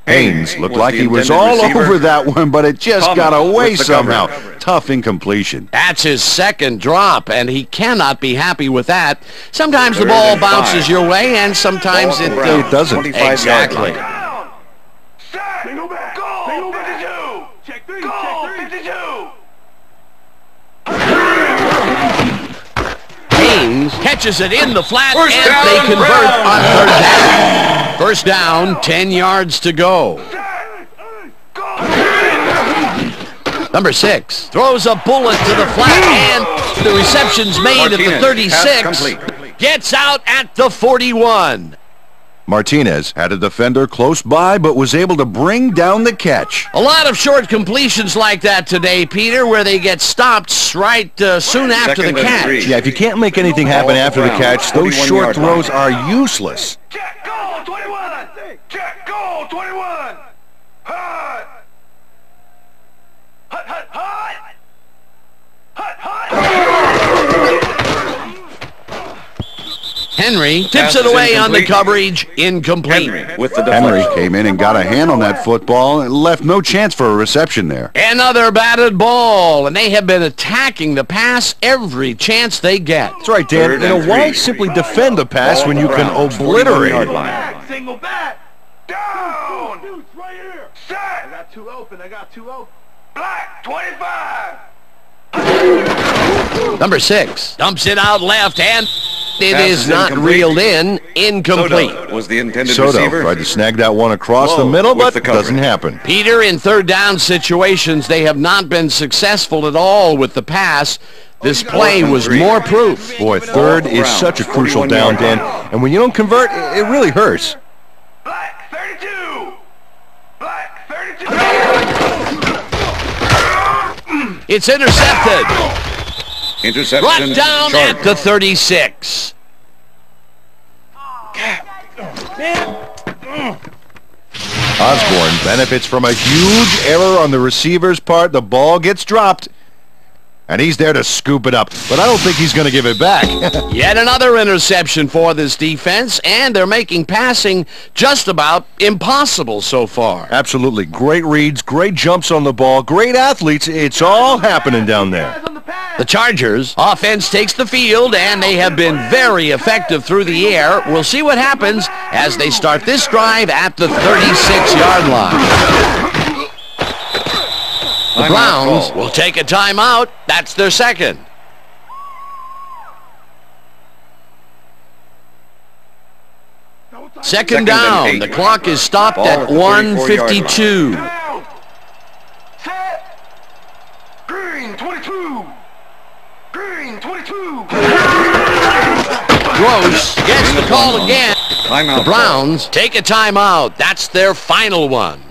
Haynes looked like he was all over that one, but it just got away somehow. Tough incompletion. That's his 2nd drop, and he cannot be happy with that. Sometimes the ball bounces your way, and sometimes it doesn't. Exactly. Single back. Goal 52. Check 3. Goal 52. Haynes catches it in the flat, and they convert on 3rd down. First down, 10 yards to go. Number 6 throws a bullet to the flat, and The reception's made at the 36. Gets out at the 41. Martinez had a defender close by, but was able to bring down the catch. A lot of short completions like that today, Peter, where they get stopped right soon after the catch. Yeah, if you can't make anything happen after the catch, those short throws are useless. Check goal 21. Check goal 21. Hut. Hut, hut, hut. Hut, hut. Henry tips it away on the coverage, incomplete. Henry came in and got a hand on that football and left no chance for a reception there. Another batted ball, and they have been attacking the pass every chance they get. That's right, Dan. Why simply defend the pass when you can obliterate it? Single back. Down. Deuce right here. Set. I got two open. Black 25. Number 6 dumps it out left, and it is not reeled in. Incomplete. Soto was the intended Soto receiver. tried to snag that one across the middle, but it doesn't happen. Peter, in third down situations, they have not been successful at all with the pass. This play was more proof. Boy, third is such a crucial down, Dan, and when you don't convert, it really hurts. Black 32. Black 32. It's intercepted. Interception. Brought down at the 36. Osborne benefits from a huge error on the receiver's part. The ball gets dropped, and he's there to scoop it up, but I don't think he's going to give it back. Yet another interception for this defense, and they're making passing just about impossible so far. Absolutely. Great reads, great jumps on the ball, great athletes. It's all happening down there. The Chargers offense takes the field, and they have been very effective through the air. We'll see what happens as they start this drive at the 36-yard line. The Browns will take a timeout. That's their second. Second down. The clock is stopped at 1:52. Green 22. Green 22. Gross gets the call again. Timeout. The Browns take a timeout. That's their final one.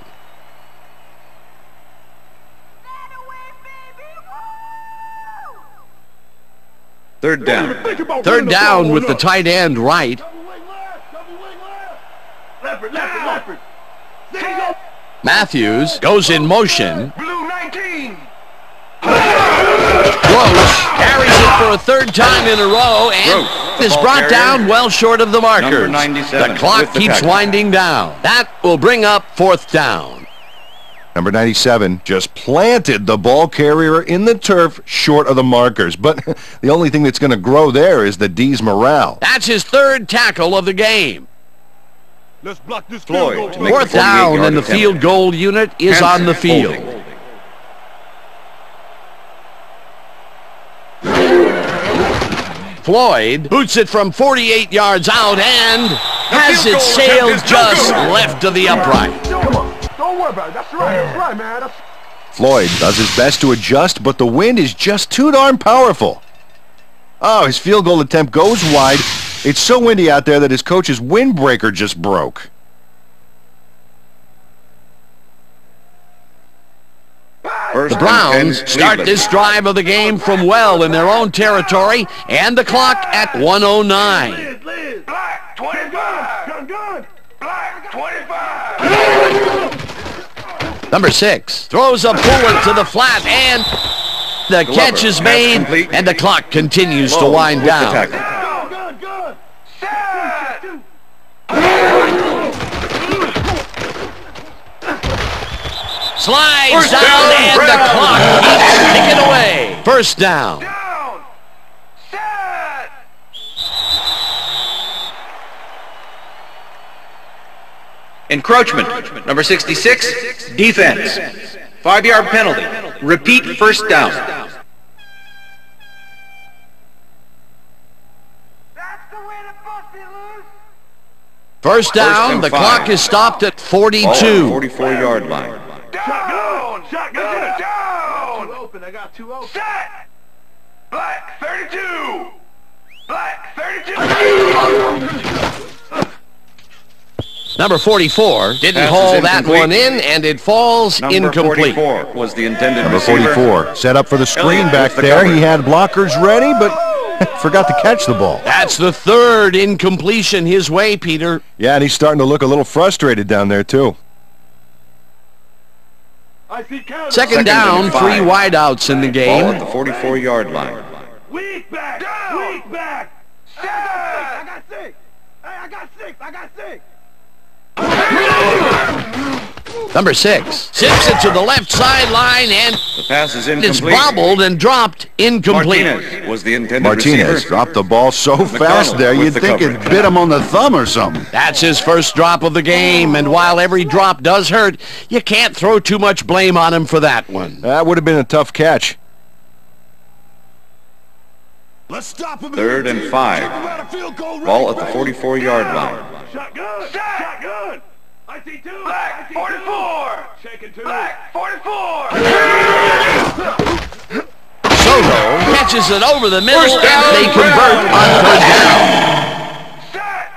Third down. Third down with the tight end right. Leopard. Matthews goes in motion. Blue 19. Gross carries it for a third time in a row and is brought down well short of the markers. The clock keeps winding down. That will bring up fourth down. Number 97 just planted the ball carrier in the turf short of the markers. But the only thing that's going to grow there is the D's morale. That's his third tackle of the game. Let's block this Floyd. Fourth down, and the field goal unit is on the field. Floyd boots it from 48 yards out and has it sailed just left of the upright. Come on. Don't worry about it. That's right, man. Floyd does his best to adjust, but the wind is just too darn powerful. Oh, his field goal attempt goes wide. It's so windy out there that his coach's windbreaker just broke. The Browns start this drive of the game from well in their own territory, and the clock at 1:09. Black 25. Gun. Black 25. Number 6 throws a bullet to the flat, and the catch is made, and the clock continues to wind down. Slides down, and the clock keeps ticking away. First down. Encroachment. Number 66, defense. 5-yard penalty. Repeat first down. First down, the clock is stopped at 42. 44-yard line. Shotgun. Down. I got two open. Set. Black 32. Black 32. Number 44 didn't haul that one in, and it falls incomplete. Number 44 was the intended Number receiver. 44 set up for the screen back there. He had blockers ready, but forgot to catch the ball. That's the third incompletion his way, Peter. Yeah, and he's starting to look a little frustrated down there, too. Second down, 3 wideouts in the game. Ball at the 44-yard line. Weak back. Weak back. I got 6. Hey, I got 6. I got 6. Number 6 sips it to the left sideline, and the pass is incomplete. It's bobbled and dropped incomplete. Martinez was the intended Martinez receiver. dropped the ball so fast there, you'd think it bit him on the thumb or something. That's his first drop of the game, and while every drop does hurt, you can't throw too much blame on him for that one. That would have been a tough catch. Let's stop him. 3rd and 5. Ball at the 44-yard line. Shotgun. Shotgun. I see 2. Black 44. Shaking 2. Black 44. Soto catches it over the middle, and they convert on 3rd down.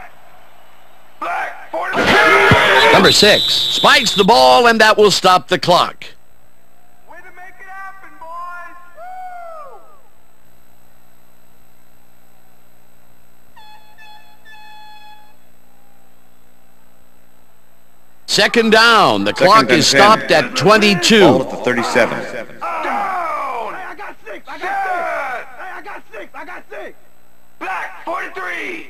Black 44. Number 6 spikes the ball, and that will stop the clock. Way to make it happen, boys. Woo! Second down. The clock is stopped at 22. Ball at the 37. Down. Hey, I got 6. I got 6. Hey, I got 6. I got 6. Black 43.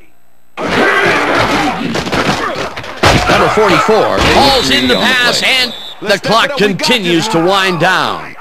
Number 44 falls in the pass, and the clock continues to wind down.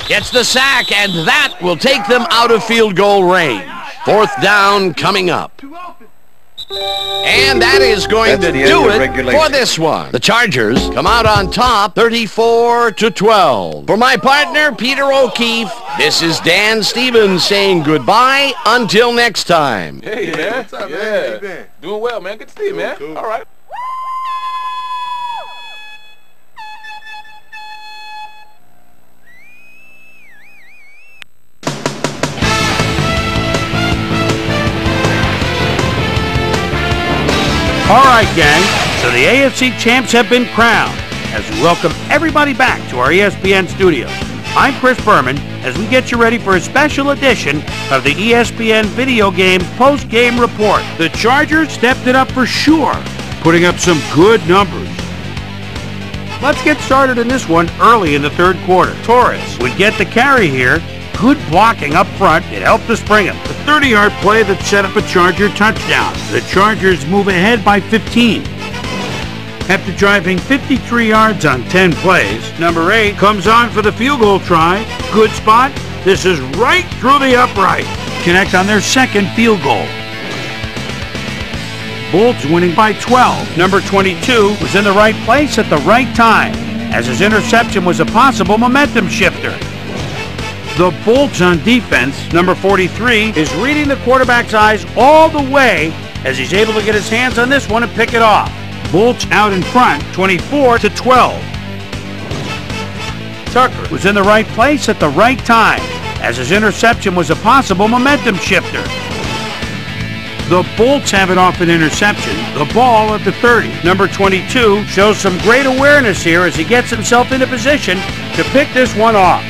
Gets the sack, and that will take them out of field goal range. 4th down coming up. And that is going to do it for this one. The Chargers come out on top, 34-12. For my partner, Peter O'Keefe, this is Dan Stevens saying goodbye until next time. Hey, man. What's up, man? How you been? Doing well, man. Good to see you, man. Cool. All right. All right, gang, so the AFC champs have been crowned as we welcome everybody back to our ESPN studios. I'm Chris Berman as we get you ready for a special edition of the ESPN Video Games post-game report. The Chargers stepped it up for sure, putting up some good numbers. Let's get started in this one early in the 3rd quarter. Torres would get the carry here. Good blocking up front. It helped to spring him. The 30-yard play that set up a Charger touchdown. The Chargers move ahead by 15. After driving 53 yards on 10 plays, number 8 comes on for the field goal try. Good spot. This is right through the upright. Connect on their 2nd field goal. Bolts winning by 12. Number 22 was in the right place at the right time, as his interception was a possible momentum shifter. The Bolts on defense, number 43, is reading the quarterback's eyes all the way as he's able to get his hands on this one and pick it off. Bolts out in front, 24-12. Tucker was in the right place at the right time, as his interception was a possible momentum shifter. The Bolts have it off an interception. The ball at the 30. Number 22 shows some great awareness here as he gets himself into position to pick this one off.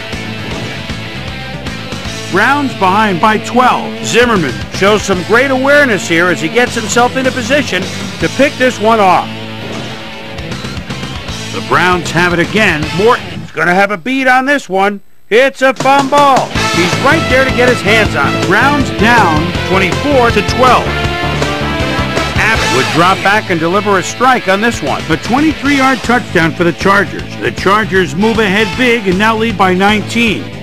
Browns behind by 12. Zimmerman shows some great awareness here as he gets himself into position to pick this one off. The Browns have it again. Morton's going to have a beat on this one. It's a fumble. He's right there to get his hands on it. Browns down 24-12. Abbott would drop back and deliver a strike on this one. A 23-yard touchdown for the Chargers. The Chargers move ahead big and now lead by 19.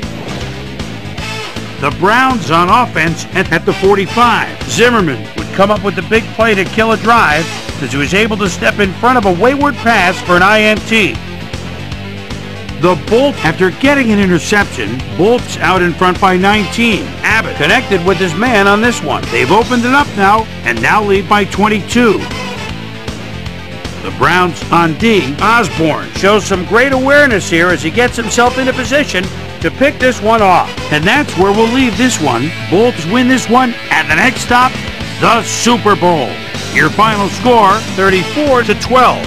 The Browns on offense at the 45. Zimmerman would come up with the big play to kill a drive as he was able to step in front of a wayward pass for an INT. The Bolts, after getting an interception, Bolts out in front by 19. Abbott connected with his man on this one. They've opened it up now and now lead by 22. The The Browns on D. Osborne shows some great awareness here as he gets himself in a position to pick this one off. And that's where we'll leave this one. Bulls win this one, and the next stop, the Super Bowl. Your final score, 34-12.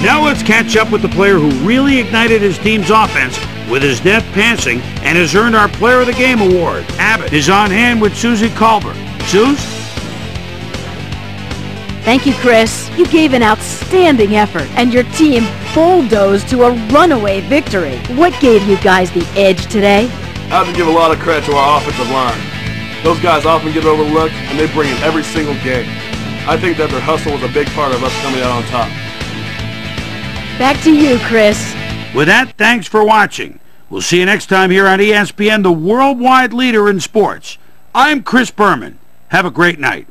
Now let's catch up with the player who really ignited his team's offense with his deft passing and has earned our Player of the Game award. Abbott is on hand with Susie Culver. Suze? Thank you, Chris. You gave an outstanding effort, and your team bulldozed to a runaway victory. What gave you guys the edge today? I have to give a lot of credit to our offensive line. Those guys often get overlooked, and they bring in every single game. I think that their hustle was a big part of us coming out on top. Back to you, Chris. With that, thanks for watching. We'll see you next time here on ESPN, the worldwide leader in sports. I'm Chris Berman. Have a great night.